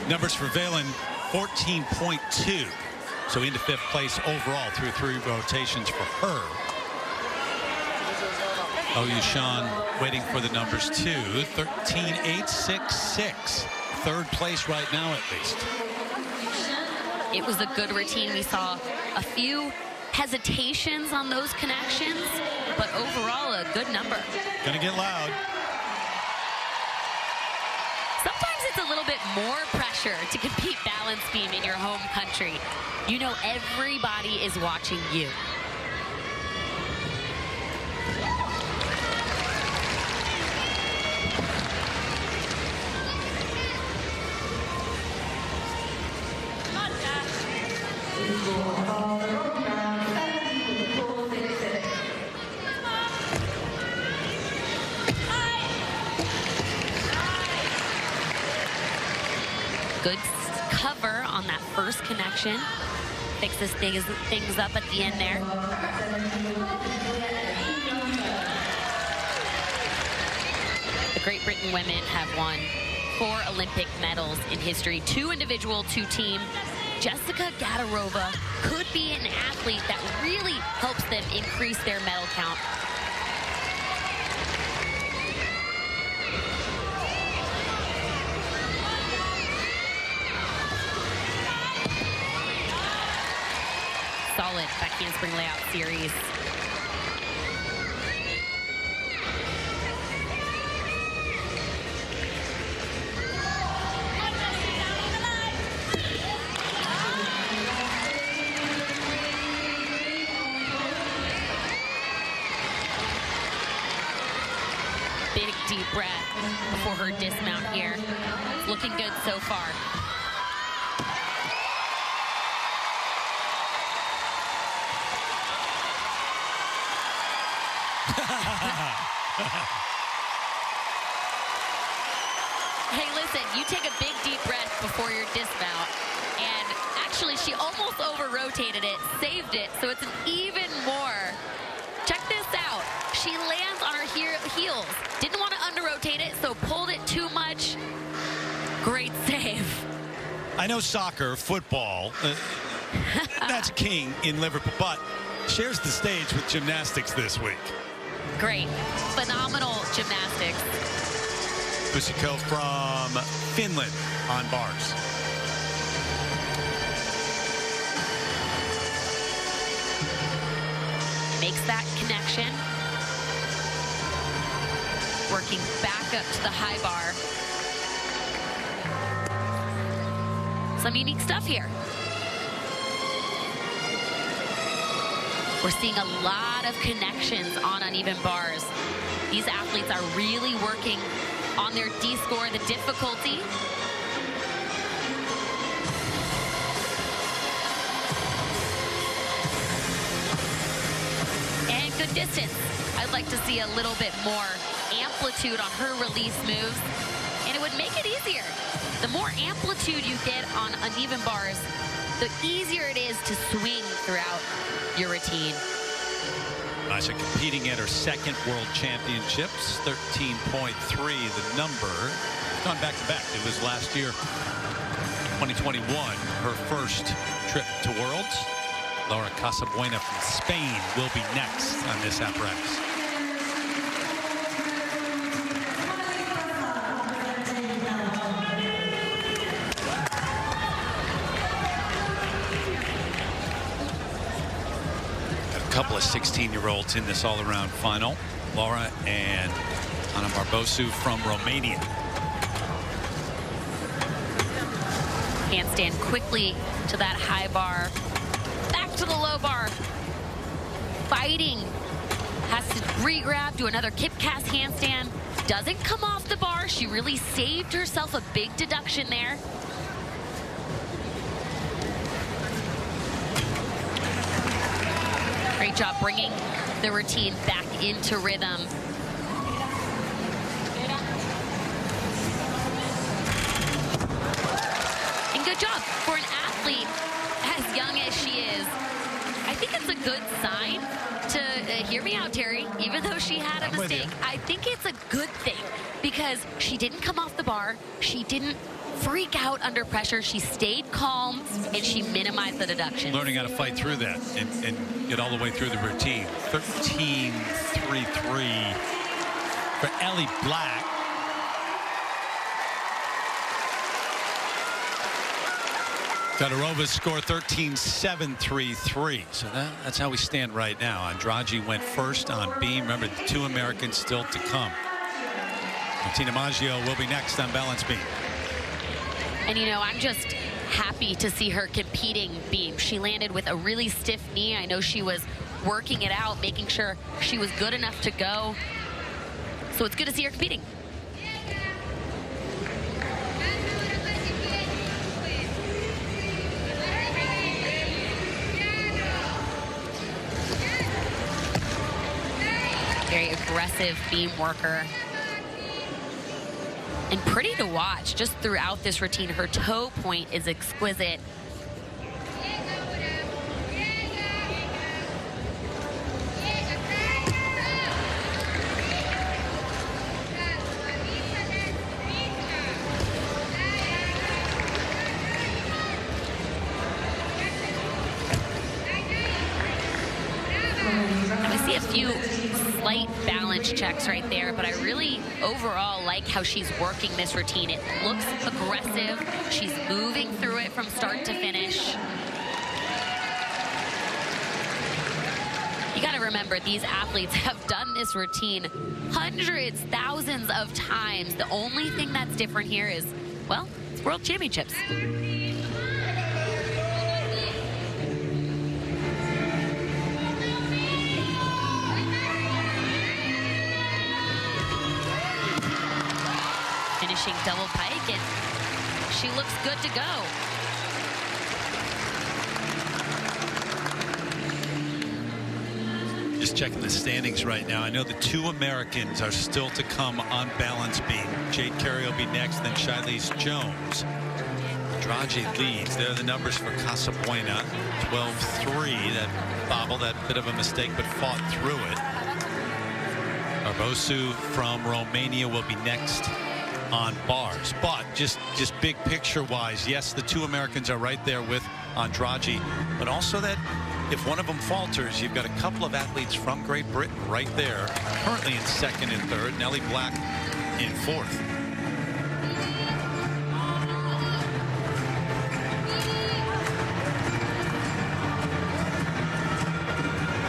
Numbers for Valen, 14.2. So into 5th place overall through 3 rotations for her. OU Sean waiting for the numbers too. 13.866. 3rd place right now at least. It was a good routine. We saw a few hesitations on those connections, but overall a good number. Gonna get loud. Sometimes it's a little bit more pressure to compete balance beam in your home country. You know everybody is watching you. Good cover on that first connection. Fixes things up at the end there. The Great Britain women have won 4 Olympic medals in history, 2 individual, 2 team. Jessica Gadarova could be an athlete that really helps them increase their medal count. Solid back handspring layout series. Big deep breath before her dismount here. Looking good so far. Hey, listen, you take a big deep breath before your dismount, and actually she almost over-rotated it, saved it, so it's an even more. Check this out. She lands on her heels. Didn't want to under-rotate it, so pulled it too much. Great save. I know soccer, football, that's king in Liverpool, but shares the stage with gymnastics this week. Great. Phenomenal gymnastics. Pusikko from Finland on bars. Makes that connection. Working back up to the high bar. Some unique stuff here. We're seeing a lot of connections on uneven bars. These athletes are really working on their D-score, the difficulty. And good distance. I'd like to see a little bit more amplitude on her release moves, and it would make it easier. The more amplitude you get on uneven bars, the easier it is to swing throughout your routine. Masha competing at her second World Championships, 13.3 the number. Gone back to back. It was last year, 2021, her first trip to Worlds. Laura Casabuena from Spain will be next on this apparatus. Couple of 16-year-olds in this all-around final. Laura and Ana Barbosu from Romania. Handstand quickly to that high bar. Back to the low bar. Fighting. Has to re-grab, do another kip cast handstand. Doesn't come off the bar. She really saved herself a big deduction there. Great job bringing the routine back into rhythm. And good job for an athlete as young as she is. I think it's a good sign to, hear me out, Terry, even though she had a mistake. I think it's a good thing because she didn't come off the bar. She didn't freak out under pressure. She stayed calm and she minimized the deduction. Learning how to fight through that and get all the way through the routine. 13.33 for Ellie Black. Fedorovas score 13.733. So that's how we stand right now. Andrade went first on beam. Remember, the 2 Americans still to come. Martina Maggio will be next on balance beam. And, you know, I'm just happy to see her competing beam. She landed with a really stiff knee. I know she was working it out, making sure she was good enough to go. So it's good to see her competing. aggressive beam worker. And pretty to watch just throughout this routine. Her toe point is exquisite. I see a few slight balance checks right there, but I really overall like how she's working this routine. It looks aggressive. She's moving through it from start to finish. You got to remember, these athletes have done this routine hundreds, thousands of times. The only thing that's different here is, well, it's World Championships. Finishing double pike, and she looks good to go. Just checking the standings right now. I know the two Americans are still to come on balance beam. Jade Carey will be next, then Shilese Jones. Andrade leads. There are the numbers for Casabuena. 12-3. That bobble, that bit of a mistake, but fought through it. Barbosu from Romania will be next on bars. But just big picture wise, yes, the two Americans are right there with Andrade, but also that if one of them falters, you've got a couple of athletes from Great Britain right there, currently in second and third. Nellie Black in fourth.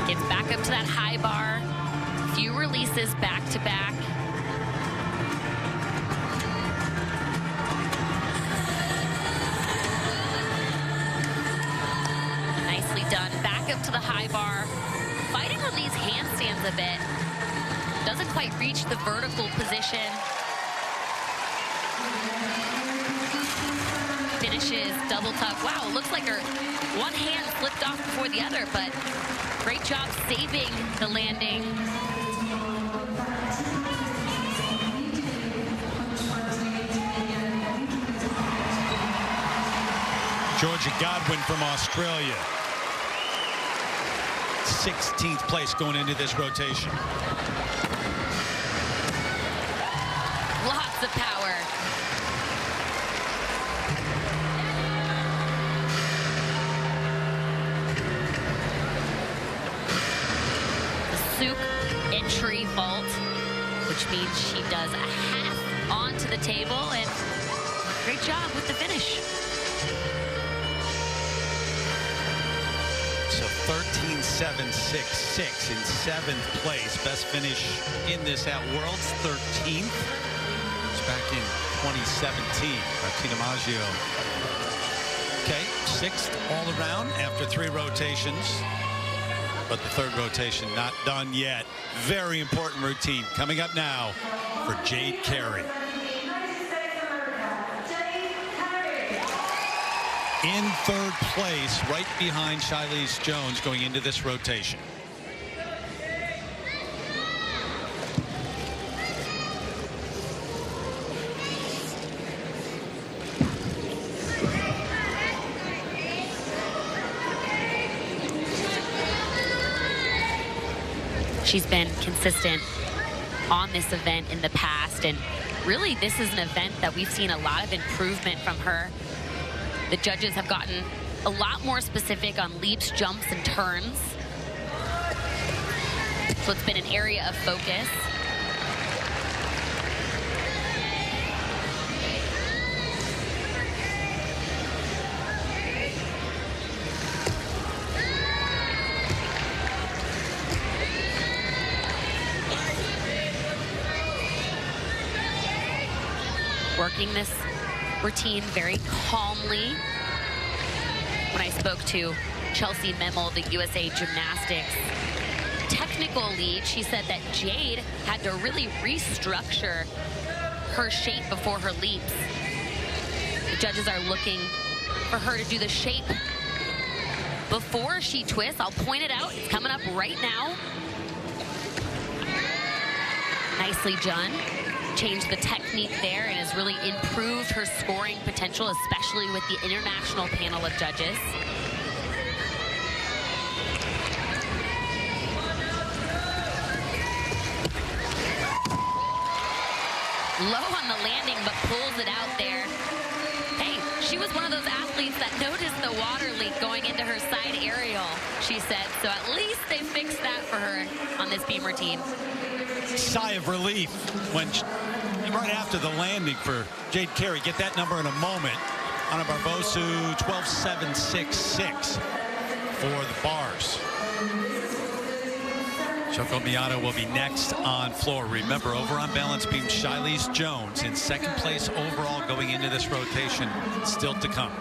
Gets back up to that high bar. Few releases back to back. Done. Back up to the high bar. Fighting on these handstands a bit. Doesn't quite reach the vertical position. Finishes double tuck. Wow, it looks like her one hand flipped off before the other, but great job saving the landing. Georgia Godwin from Australia. 16th place going into this rotation. Lots of power. The Souk entry vault, which means she does a half onto the table, and great job with the finish. So 13.766 in 7th place. Best finish in this at Worlds, 13th. It's back in 2017. Martina Maggio. Okay, 6th all around after 3 rotations. But the 3rd rotation not done yet. Very important routine coming up now for Jade Carey. In 3rd place, right behind Shilese Jones going into this rotation. She's been consistent on this event in the past, and really this is an event that we've seen a lot of improvement from her. The judges have gotten a lot more specific on leaps, jumps, and turns. So it's been an area of focus. Working this routine very calmly. When I spoke to Chelsea Memel, the USA Gymnastics technical lead, she said that Jade had to really restructure her shape before her leaps. The judges are looking for her to do the shape before she twists. I'll point it out. It's coming up right now. Nicely done. Changed the technique there and has really improved her scoring potential, especially with the international panel of judges. Low on the landing, but pulls it out there. Hey, she was one of those athletes that noticed the water leak going into her side aerial, she said. So at least they fixed that for her on this beam routine. Sigh of relief when right after the landing for Jade Carey. Get that number in a moment. Ana Barbosu 12.766 for the bars. Shoko Miyata will be next on floor. Remember, over on balance beam, Shilese Jones in second place overall going into this rotation. Still to come.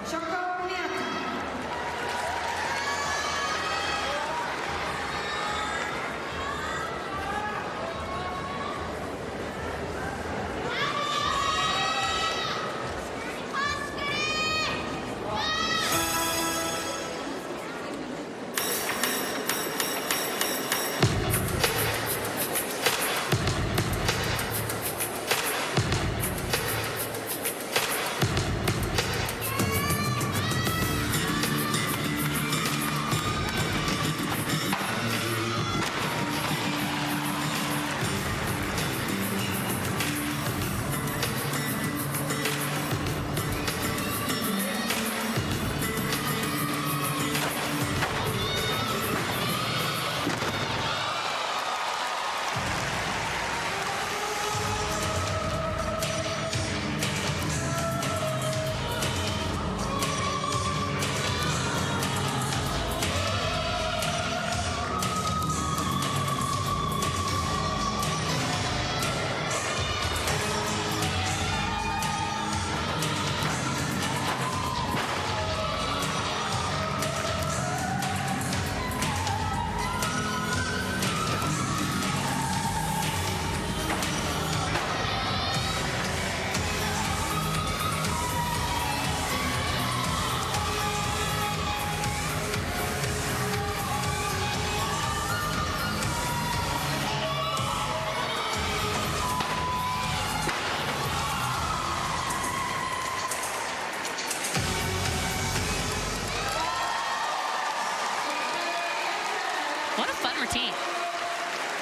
What a fun routine.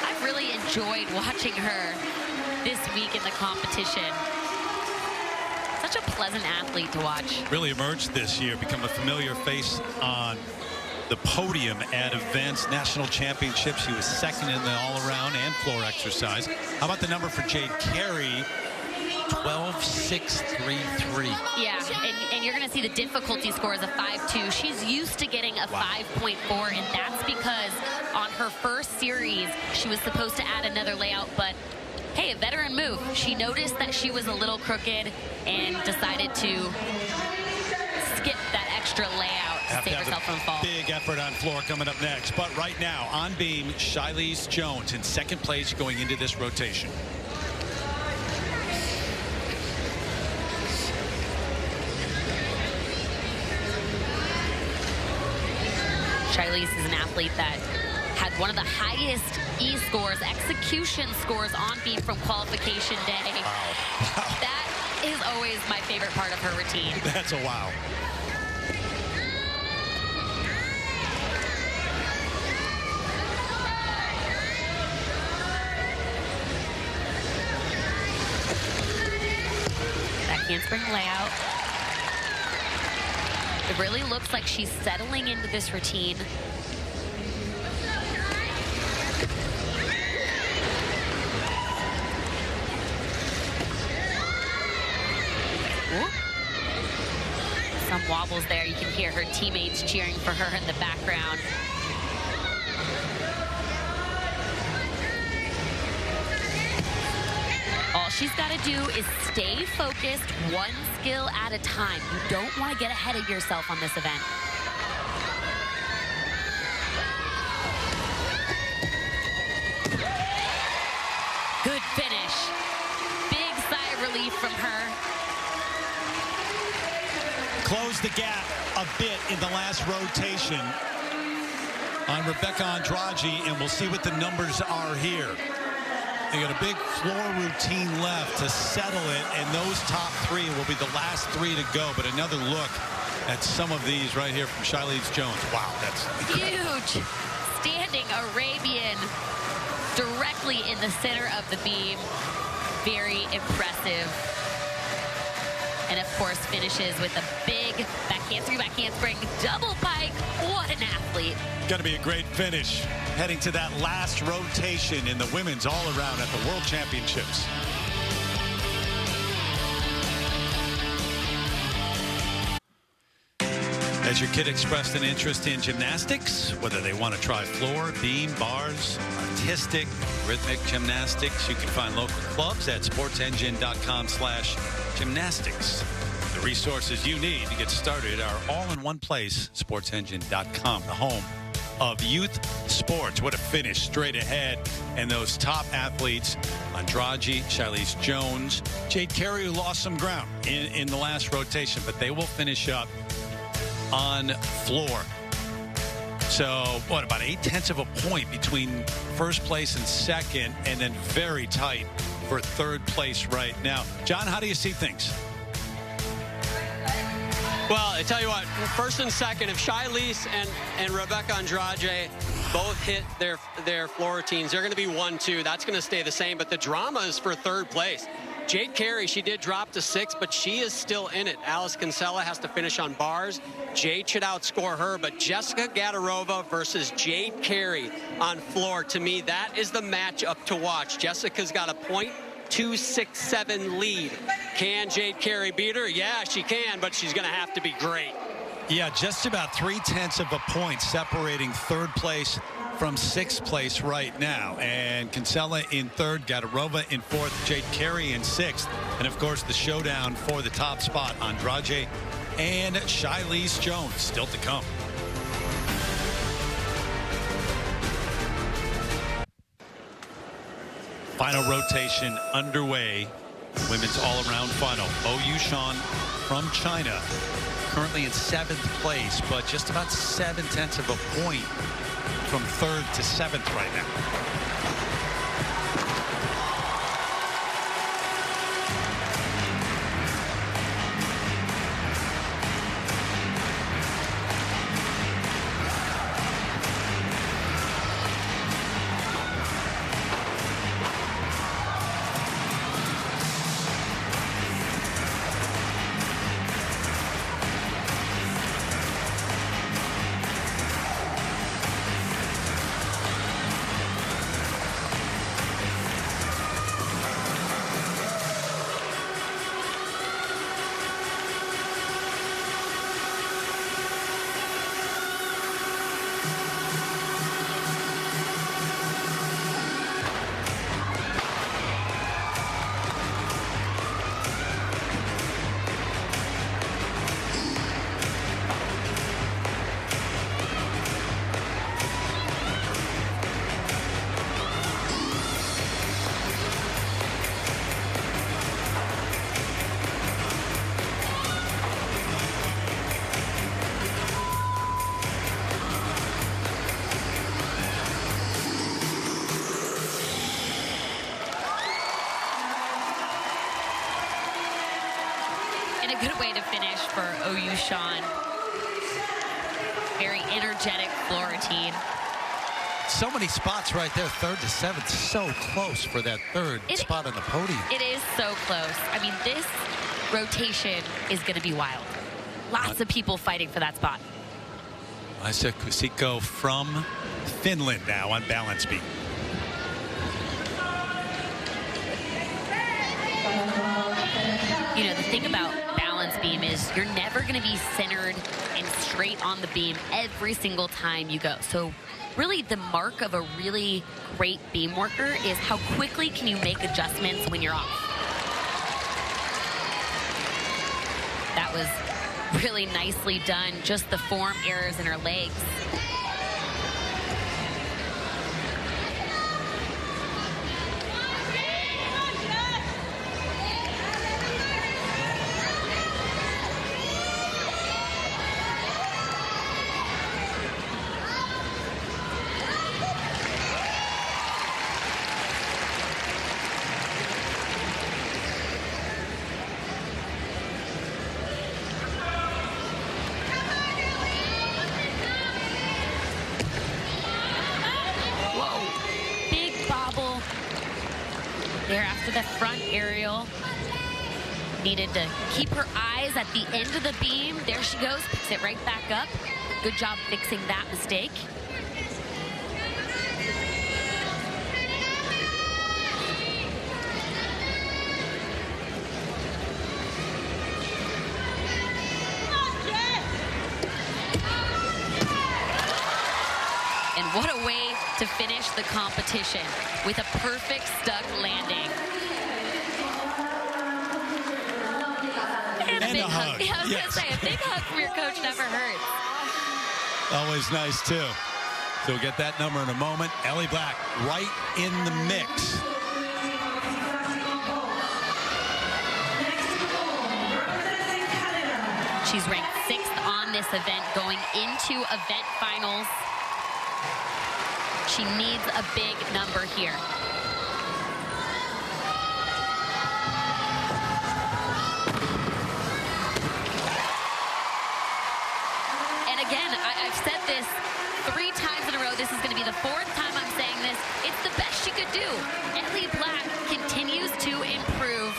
I've really enjoyed watching her this week in the competition. Such a pleasant athlete to watch. Really emerged this year, become a familiar face on the podium at events, national championships. She was second in the all-around and floor exercise. How about the number for Jade Carey? 12.633. Yeah, and you're going to see the difficulty score is a 5.2. She's used to getting a 5.4, and that's because on her first series, she was supposed to add another layout, but hey, a veteran move. She noticed that she was a little crooked and decided to skip that extra layout to save herself from fall. Big effort on floor coming up next. But right now, on beam, Shilese Jones in second place going into this rotation. Shilese is an athlete that had one of the highest E-scores, execution scores on beam from qualification day. Wow. That is always my favorite part of her routine. That's a wow. That handspring layout. It really looks like she's settling into this routine. Ooh. Some wobbles there. You can hear her teammates cheering for her in the background. All she's got to do is stay focused, one skill at a time. You don't want to get ahead of yourself on this event. Good finish. Big sigh of relief from her. Close the gap a bit in the last rotation on Rebecca Andrade, and we'll see what the numbers are here. They got a big floor routine left to settle it, and those top three will be the last three to go. But another look at some of these right here from Charlize Jones. Wow, that's incredible. Huge. Standing Arabian directly in the center of the beam. Very impressive. And of course finishes with a big backhand, three backhand spring, double pike. What an athlete. Going to be a great finish heading to that last rotation in the women's all-around at the World Championships. Has your kid expressed an interest in gymnastics, whether they want to try floor, beam, bars, artistic, rhythmic gymnastics? You can find local clubs at sportsengine.com/gymnastics. The resources you need to get started are all in one place, sportsengine.com, the home of youth sports. What a finish straight ahead. And those top athletes, Andrade, Charlize Jones, Jade Carey, who lost some ground in the last rotation, but they will finish up on floor. So, what, about 0.8 of a point between first place and second, and then very tight for third place right now. John, how do you see things? Well, I tell you what, first and second, if Charlize and Rebecca Andrade both hit their floor routines, they're going to be 1-2. That's going to stay the same, but the drama is for third place. Jade Carey, she did drop to 6, but she is still in it. Alice Kinsella has to finish on bars. Jade should outscore her, but Jessica Gadarova versus Jade Carey on floor, to me, that is the matchup to watch. Jessica's got a .267 lead. Can Jade Carey beat her? Yeah, she can, but she's going to have to be great. Yeah, just about 0.3 of a point separating third place from sixth place right now. And Kinsella in third, Gadarova in fourth, Jade Carey in sixth. And of course, the showdown for the top spot, Andrade and Charlize Jones still to come. Final rotation underway. Women's all-around final. Oh Yushun from China, currently in 7th place, but just about 0.7 of a point from 3rd to 7th right now. Good way to finish for Oh Yushun. Very energetic floor routine. So many spots right there, 3rd to 7th, so close for that third spot on the podium. It is so close. I mean, this rotation is going to be wild. Lots of people fighting for that spot. Isa Kusiko from Finland now on balance beam. You know, the thing about balance beam is you're never going to be centered and straight on the beam every single time you go. So really the mark of a really great beam worker is how quickly can you make adjustments when you're off. That was really nicely done. Just the form errors in her legs. there after the front aerial. Needed to keep her eyes at the end of the beam. There she goes, picks it right back up. Good job fixing that mistake. And what a way to finish the competition with a perfect stuck landing. And a big hug. Yeah, I was going to say, a big hug from your coach never hurts. Always nice, too. So we'll get that number in a moment. Ellie Black right in the mix. She's ranked 6th on this event going into event finals. She needs a big number here. And again, I've said this 3 times in a row. This is going to be the 4th time I'm saying this. It's the best she could do. Ellie Black continues to improve.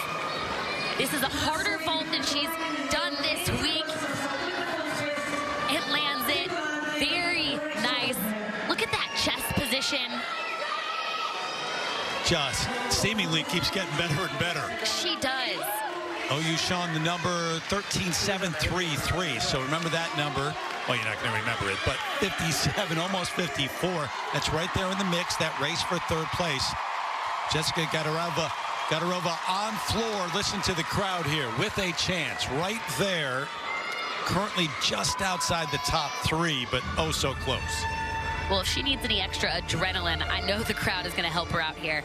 This is a harder vault than she's done this week. It lands it very nice. Look at that chest position. Just seemingly keeps getting better and better. She does. OU Shawn, the number 13733. So remember that number. Well, you're not going to remember it, but 57, almost 54. That's right there in the mix, that race for 3rd place. Jessica Gadarova on floor. Listen to the crowd here with a chance right there. Currently just outside the top 3, but oh so close. Well, if she needs any extra adrenaline, I know the crowd is going to help her out here.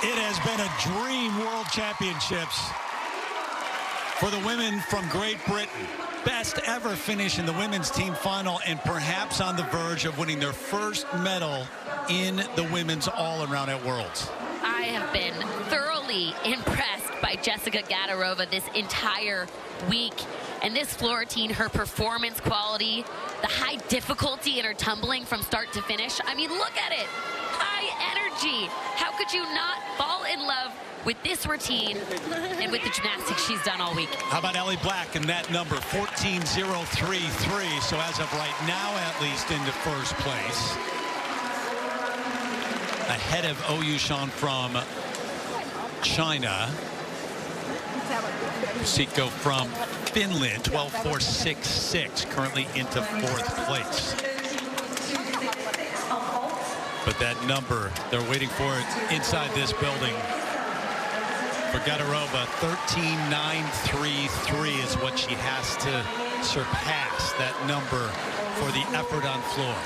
It has been a dream World Championships for the women from Great Britain. Best ever finish in the women's team final and perhaps on the verge of winning their first medal in the women's all-around at Worlds. I have been thoroughly impressed by Jessica Gadarova this entire week. And this floor routine, her performance quality, the high difficulty in her tumbling from start to finish. I mean, look at it. High energy. How could you not fall in love with this routine and with the gymnastics she's done all week? How about Ellie Black and that number, 14.033. So as of right now, at least into first place. Ahead of OU Shawn from China. Siko from Finland, 12.466, currently into 4th place. But that number, they're waiting for it inside this building. For Gadarova, 13.933 is what she has to surpass, that number for the effort on floor.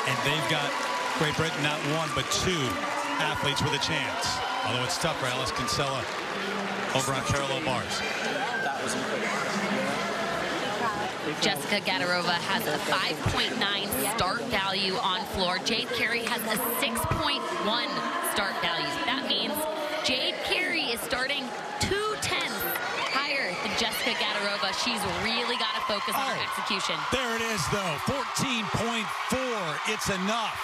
And they've got Great Britain not 1 but 2 athletes with a chance. Although it's tough for Alice Kinsella over on parallel bars. Jessica Gadarova has a 5.9 start value on floor. Jade Carey has a 6.1 start value. That means Jade Carey is starting 2/10 higher than Jessica Gadarova. She's really got to focus on her execution. There it is, though. 14.4. It's enough.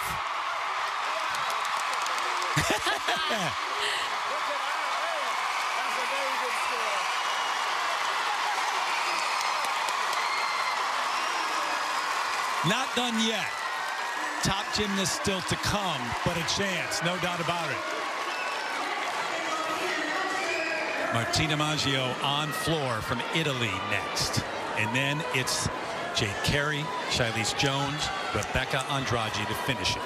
Not done yet. Top gymnast still to come, but a chance, no doubt about it. Martina Maggio on floor from Italy next. And then it's Jade Carey, Shilese Jones, Rebecca Andrade to finish it.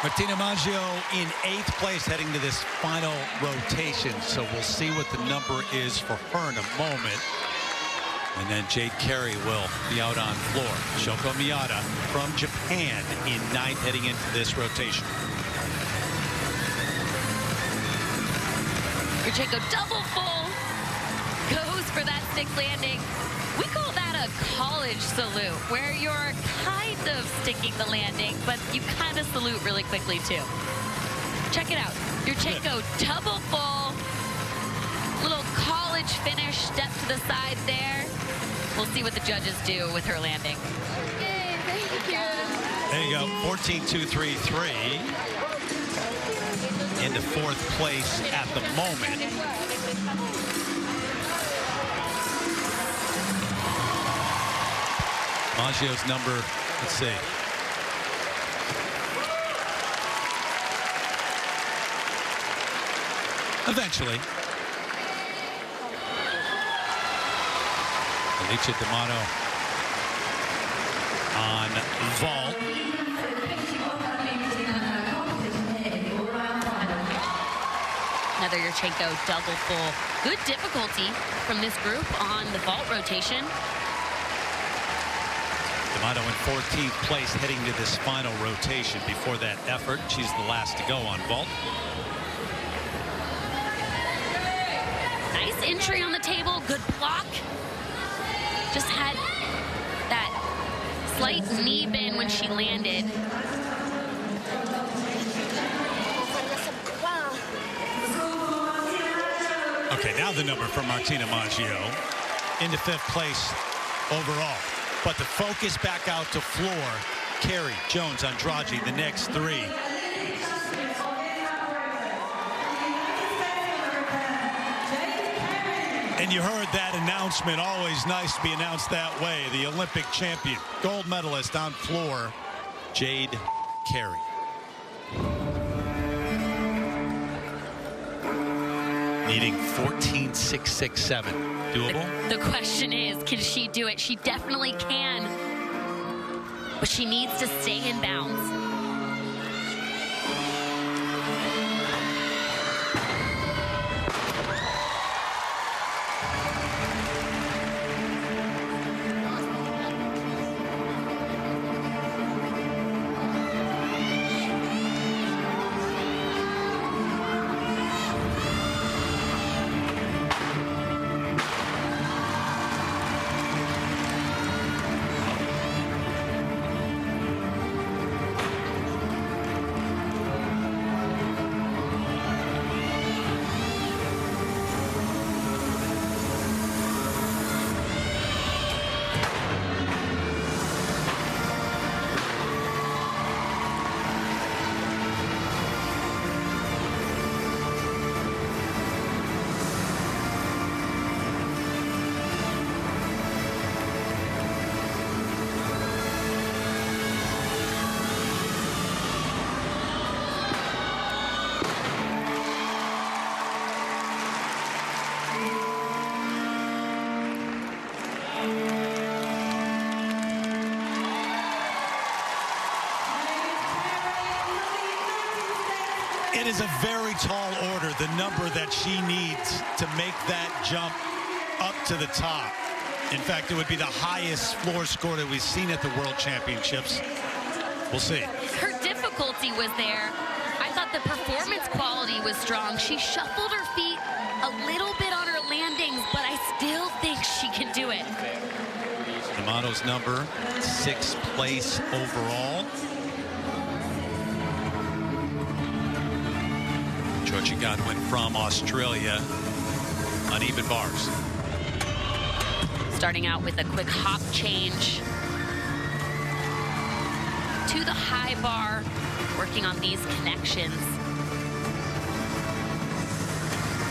Martina Maggio in 8th place heading to this final rotation. So we'll see what the number is for her in a moment. And then Jade Carey will be out on floor. Shoko Miyata from Japan in 9th heading into this rotation. Yurchenko double full. Goes for that stick landing. We call that a college salute, where you're kind of sticking the landing, but you kind of salute really quickly, too. Check it out. Yurchenko double full. Little college finish, step to the side there. We'll see what the judges do with her landing. Yay, thank you. There you go, 14.233. Into 4th place at the moment. Maggio's number, let's see. Eventually. Alicia D'Amato on vault. Another Yurchenko double full. Good difficulty from this group on the vault rotation. D'Amato in 14th place heading to this final rotation. Before that effort, she's the last to go on vault. Nice entry on the table, good block. Just had that slight knee bend when she landed. Okay, now the number for Martina Maggio into 5th place overall. But the focus back out to floor. Carey, Jones, Andrade, the next 3. And you heard that announcement. Always nice to be announced that way. The Olympic champion, gold medalist on floor, Jade Carey. Needing 14.667. Doable? The question is, can she do it? She definitely can. But she needs to stay in bounds. It is a very tall order, the number that she needs to make that jump up to the top. In fact, it would be the highest floor score that we've seen at the World Championships. We'll see. Her difficulty was there. I thought the performance quality was strong. She shuffled her feet a little bit on her landings, but I still think she can do it. Yamato's number, 6th place overall. Georgia Godwin from Australia, uneven bars. Starting out with a quick hop change to the high bar, working on these connections.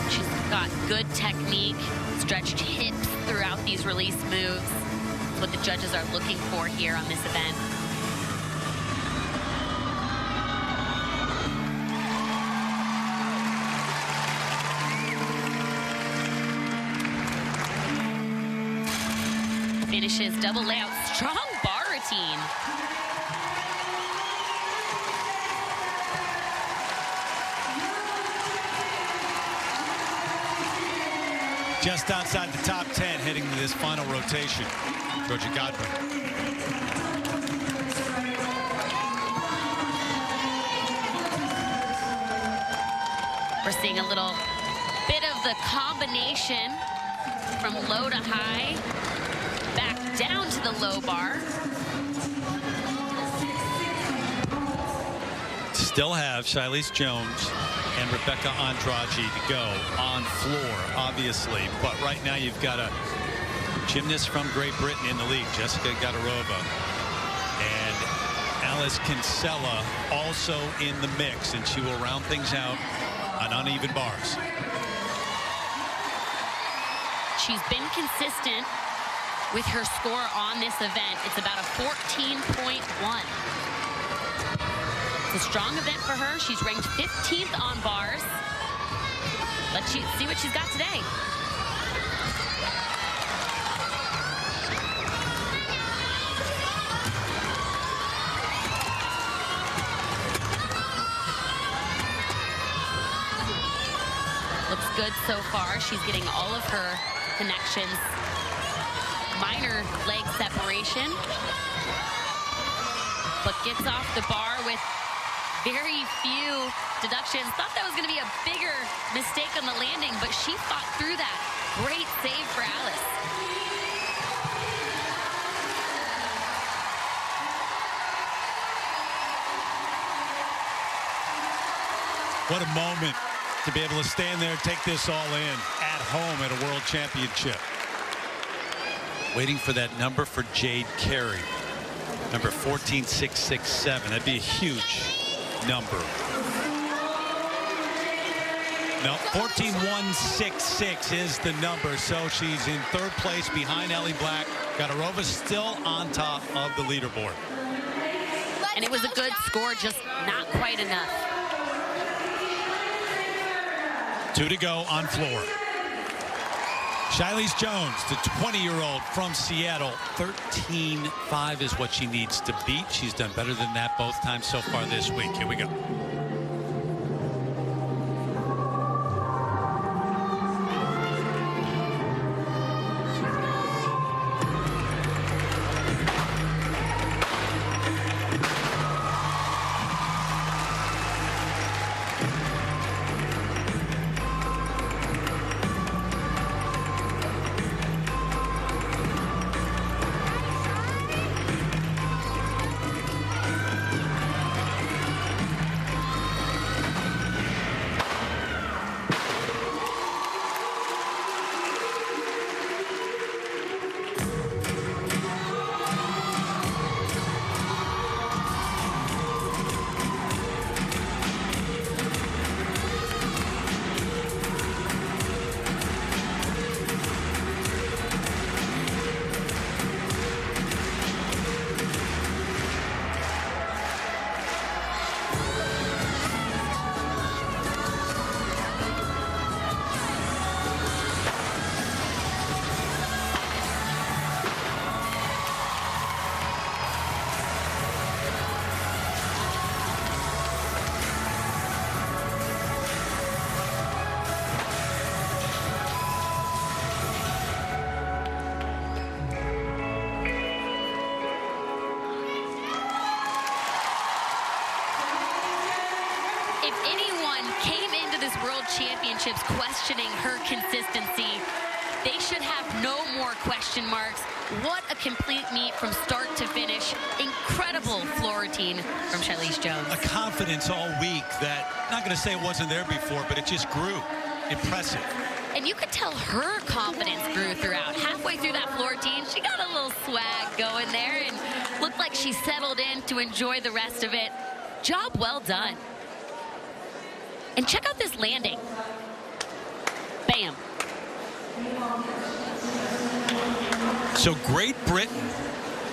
She's got good technique, stretched hips throughout these release moves. That's what the judges are looking for here on this event. Finishes double layout, strong bar routine. Just outside the top 10 heading to this final rotation. Georgia Godwin. We're seeing a little bit of the combination from low to high, back down to the low bar. Still have Shilese Jones and Rebecca Andrade to go on floor, obviously. But right now you've got a gymnast from Great Britain in the league, Jessica Gadarova. And Alice Kinsella also in the mix, and she will round things out on uneven bars. She's been consistent with her score on this event. It's about a 14.1. It's a strong event for her. She's ranked 15th on bars. Let's see what she's got today. Looks good so far. She's getting all of her connections. Minor leg separation, but gets off the bar with very few deductions. Thought that was going to be a bigger mistake on the landing, but she fought through that. Great save for Alice. What a moment to be able to stand there and take this all in at home at a World Championship. Waiting for that number for Jade Carey. Number 14.667. That'd be a huge number. No, 14.166 is the number. So she's in 3rd place behind Ellie Black. Gadarova still on top of the leaderboard. And it was a good score, just not quite enough. 2 to go on floor. Shilese Jones, the 20-year-old from Seattle, 13-5 is what she needs to beat. She's done better than that both times so far this week. Here we go. If anyone came into this World Championships questioning her consistency, they should have no more question marks. What a complete meet from start to finish. Incredible floor routine from Shilese Jones. A confidence all week that, not going to say it wasn't there before, but it just grew. Impressive. And you could tell her confidence grew throughout. Halfway through that floor routine, she got a little swag going there and looked like she settled in to enjoy the rest of it. Job well done. And check out this landing. Bam. So Great Britain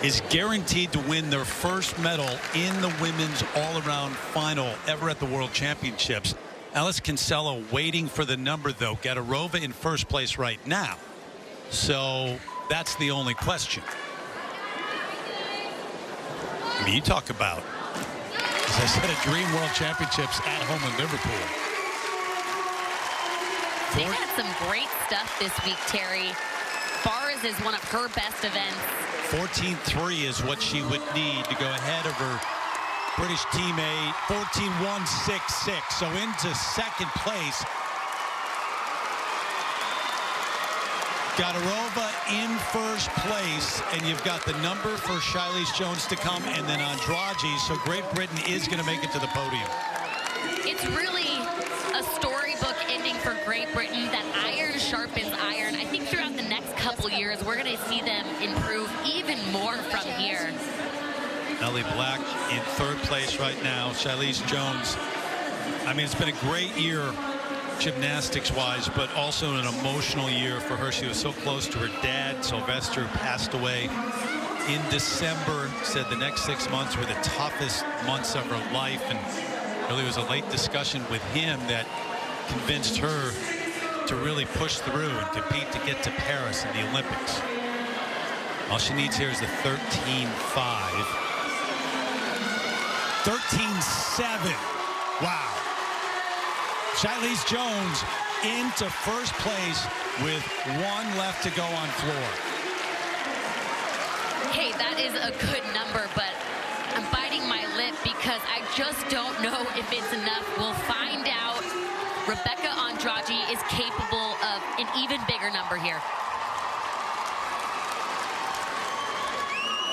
is guaranteed to win their first medal in the women's all-around final ever at the World Championships. Alice Kinsella waiting for the number, though. Gadarova in first place right now. So that's the only question. I mean, you talk about, as I said, a dream World Championships at home in Liverpool. They've had some great stuff this week, Terry. Bars is one of her best events. 14-3 is what she would need to go ahead of her British teammate. 14-1-6-6. So into second place. Gadarova in first place, and you've got the number for Shilese Jones to come, and then Andrade. So Great Britain is going to make it to the podium. It's really a storybook ending for Great Britain. That iron sharpens iron. I think throughout the next couple years, we're going to see them improve even more from here. Ellie Black in third place right now. Shilese Jones. I mean, it's been a great year gymnastics-wise, but also an emotional year for her. She was so close to her dad. Sylvester passed away in December. Said the next 6 months were the toughest months of her life, and really was a late discussion with him that convinced her to really push through and compete to get to Paris in the Olympics. All she needs here is a 13-5. 13-7. Wow. Shilese Jones into first place with 1 left to go on floor. Hey, that is a good number, but I'm biting my lip because I just don't know if it's enough. We'll find out. Rebecca Andrade is capable of an even bigger number here.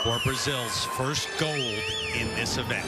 For Brazil's first gold in this event.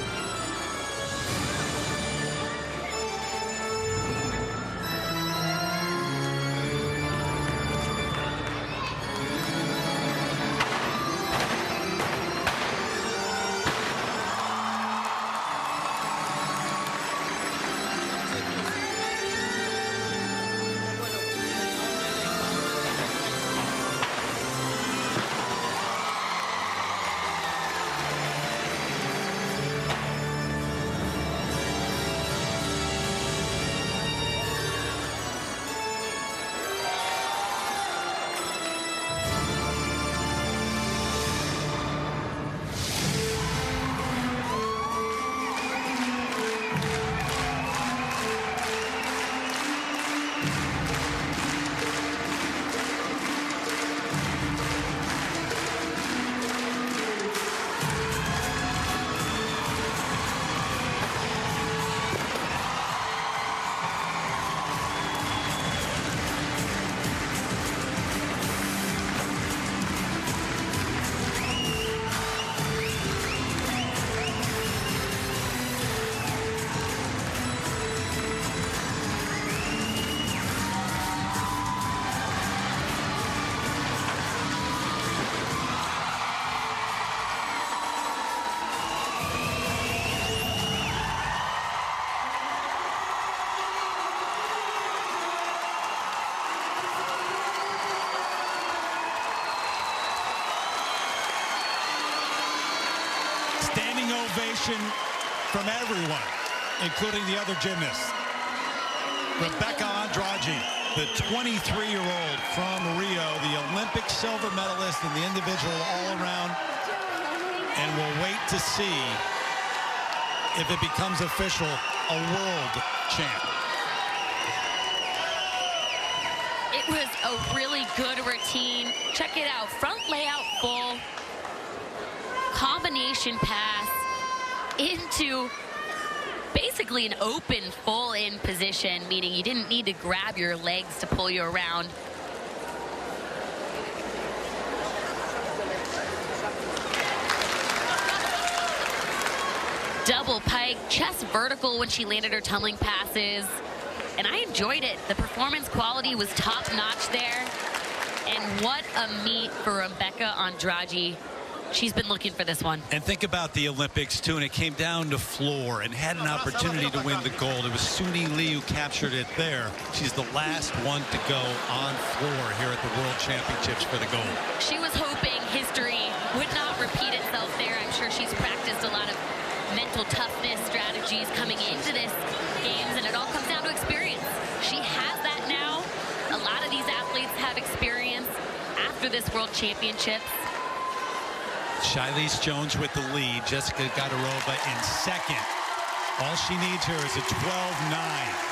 Standing ovation from everyone, including the other gymnasts. Rebecca Andrade, the 23-year-old from Rio, the Olympic silver medalist in the individual all-around. And we'll wait to see if it becomes official, a world champ. It was a really good routine. Check it out. Front layout full. Combination pass into basically an open full in position, meaning you didn't need to grab your legs to pull you around. Double pike, chest vertical when she landed her tumbling passes. And I enjoyed it. The performance quality was top-notch there. And what a meet for Rebecca Andrade. She's been looking for this one. And think about the Olympics, too, and it came down to floor and had an opportunity to win the gold. It was Suni Lee who captured it there. She's the last one to go on floor here at the World Championships for the gold. She was hoping history would not repeat itself there. I'm sure she's practiced a lot of mental toughness strategies coming into this games, and it all comes down to experience. She has that now. A lot of these athletes have experience after this World Championships. Shilese Jones with the lead. Jessica Gadarova in second. All she needs here is a 12-9.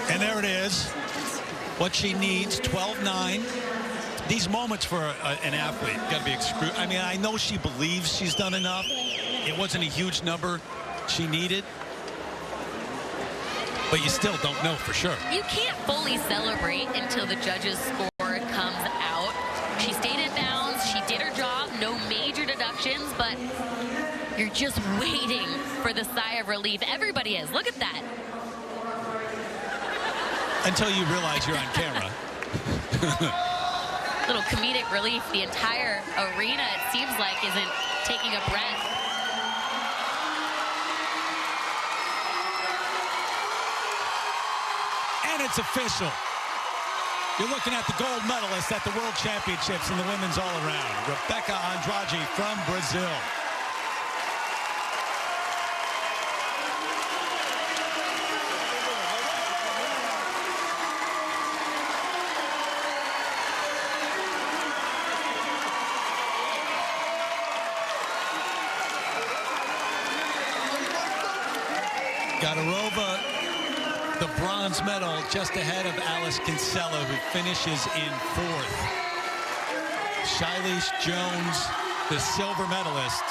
And there it is. What she needs, 12-9. These moments for an athlete got to be excruciating. I mean, I know she believes she's done enough. It wasn't a huge number she needed. But you still don't know for sure. You can't fully celebrate until the judges' score comes out. She stayed in bounds. She did her job. No major deductions, but you're just waiting for the sigh of relief. Everybody is. Look at that. Until you realize you're on camera. Little comedic relief. The entire arena, it seems like, isn't taking a breath. And it's official. You're looking at the gold medalist at the World Championships in the women's all-around, Rebecca Andrade from Brazil. Gadarova, the bronze medal, just ahead of Alice Kinsella, who finishes in fourth. Shilese Jones, the silver medalist.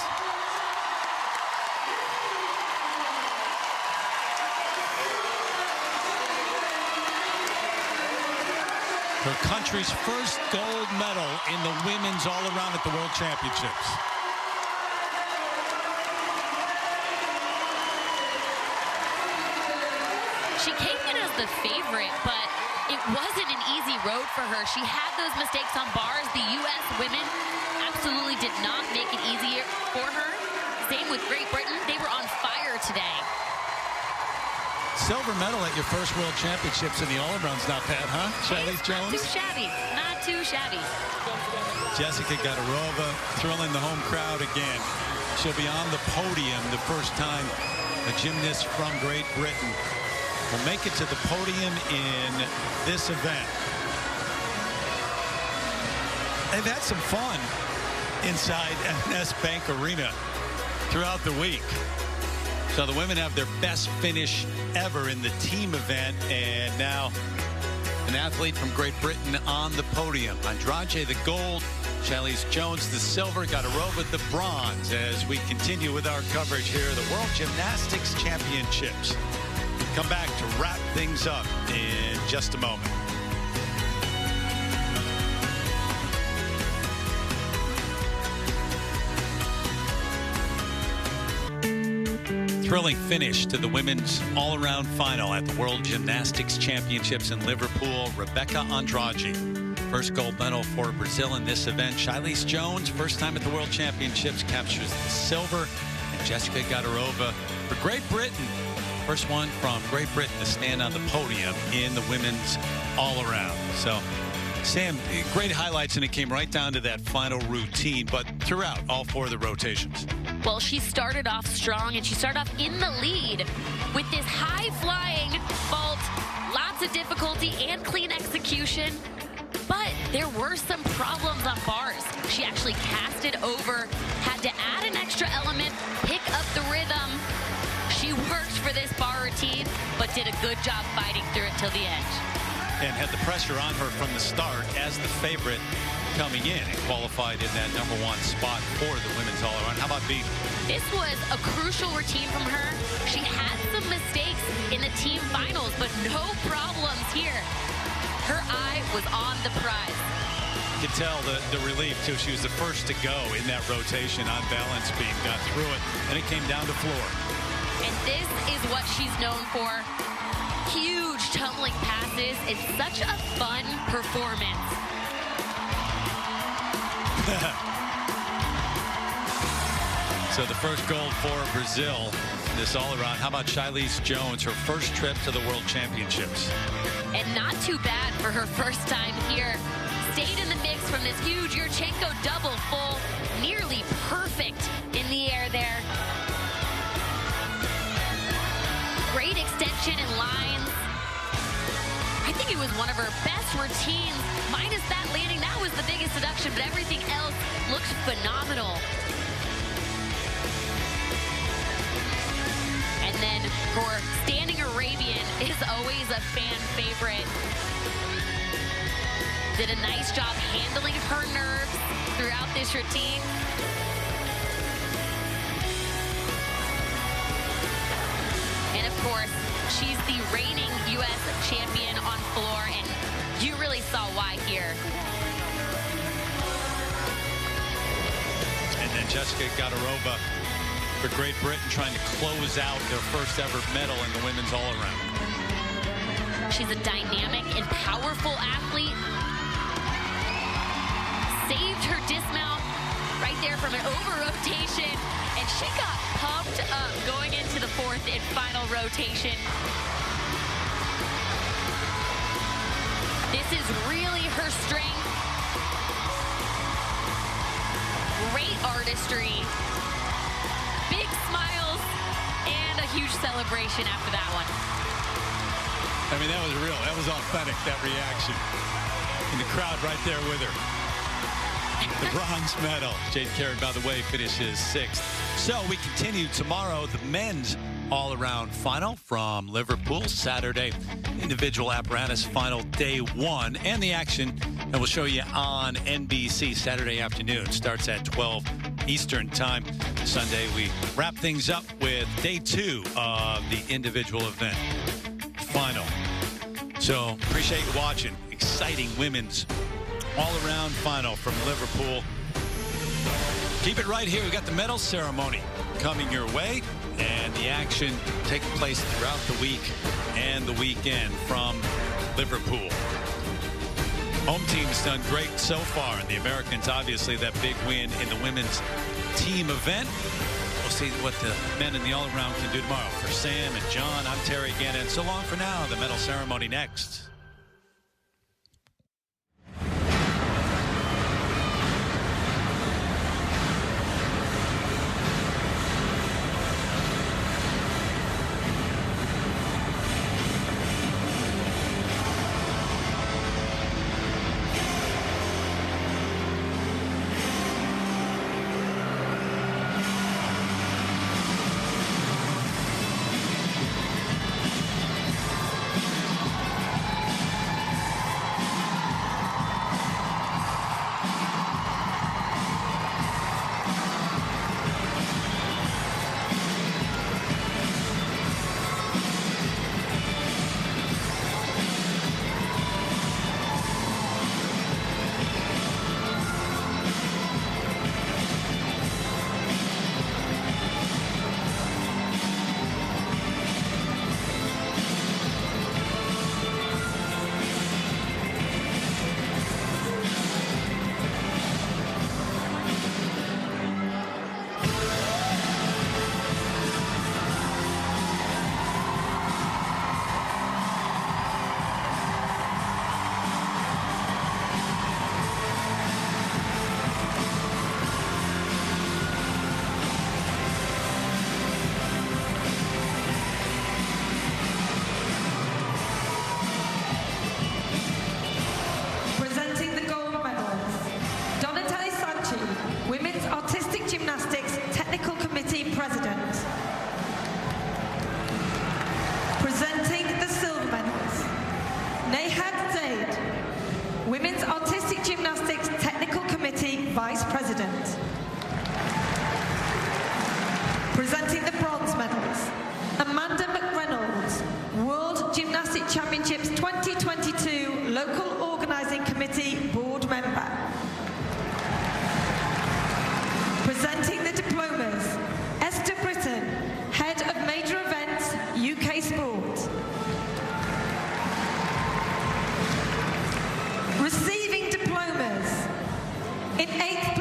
Her country's first gold medal in the women's all-around at the World Championships. She came in as the favorite, but it wasn't an easy road for her. She had those mistakes on bars. The U.S. women absolutely did not make it easier for her. Same with Great Britain. They were on fire today. Silver medal at your first World Championships in the all-around's not bad, huh? Shilese Jones? Not too shabby. Not too shabby. Jessica Gadarova thrilling the home crowd again. She'll be on the podium the first time a gymnast from Great Britain will make it to the podium in this event. They've had some fun inside M&S Bank Arena throughout the week. So the women have their best finish ever in the team event, and now an athlete from Great Britain on the podium. Andrade the gold, Shilese Jones the silver, Gadarova the bronze, as we continue with our coverage here of the World Gymnastics Championships. Come back to wrap things up in just a moment. thrilling finish to the women's all-around final at the World Gymnastics Championships in Liverpool. Rebecca Andrade, first gold medal for Brazil in this event. Shilese Jones, first time at the World Championships, captures the silver. And Jessica Gadarova for Great Britain, first one from Great Britain to stand on the podium in the women's all-around. So, Sam, great highlights, and it came right down to that final routine, but throughout all 4 of the rotations. Well, she started off strong, and she started off in the lead with this high-flying vault, lots of difficulty and clean execution. But there were some problems on bars. She actually cast it over, had to add an extra element, pick up the rhythm. She worked for this bar routine, but did a good job fighting through it till the end. And had the pressure on her from the start as the favorite coming in and qualified in that #1 spot for the women's all-around. How about B? This was a crucial routine from her. She had some mistakes in the team finals, but no problems here. Her eye was on the prize. You could tell the relief, too. She was the first to go in that rotation on balance beam, got through it, and it came down to floor. And this is what she's known for. Huge tumbling passes. It's such a fun performance. So the first gold for Brazil this all-around. How about Shilese Jones, her first trip to the World Championships? And not too bad for her first time here. Stayed in the mix from this huge Yurchenko double full. Nearly perfect in the air there. Great extension and lines. I think it was one of her best routines. Minus that landing, that was the biggest deduction, but everything else looked phenomenal. And then her standing Arabian is always a fan favorite. Did a nice job handling her nerves throughout this routine. And of course, she's the reigning U.S. champion on floor, and you really saw why here. And then Jessica Gadarova for Great Britain, trying to close out their first ever medal in the women's all-around. She's a dynamic and powerful athlete. Saved her dismount right there from an over-rotation, and she got pumped up going into the 4th and final rotation. This is really her strength. Great artistry. Big smiles and a huge celebration after that one. I mean, that was real. That was authentic, that reaction. And the crowd right there with her. The bronze medal. Jade Carey, by the way, finishes 6th. So we continue tomorrow, the men's all-around final from Liverpool. Saturday, individual apparatus final, day 1. And the action that we'll show you on NBC Saturday afternoon. Starts at 12 Eastern time. Sunday, we wrap things up with day 2 of the individual event final. So appreciate you watching. Exciting women's all-around final from Liverpool. Keep it right here. We got the medal ceremony coming your way, and the action taking place throughout the week and the weekend from Liverpool. Home team's done great so far, and the Americans, obviously, that big win in the women's team event. We'll see what the men in the all-around can do tomorrow. For Sam and John, I'm Terry again, and so long for now. The medal ceremony next. Vice President. Presenting the bronze medals, Amanda McReynolds, World Gymnastic Championships 2022 Local Organising Committee Board Member. Presenting the diplomas, Esther Britton, Head of Major Events, UK Sport. Receiving diplomas, in 8th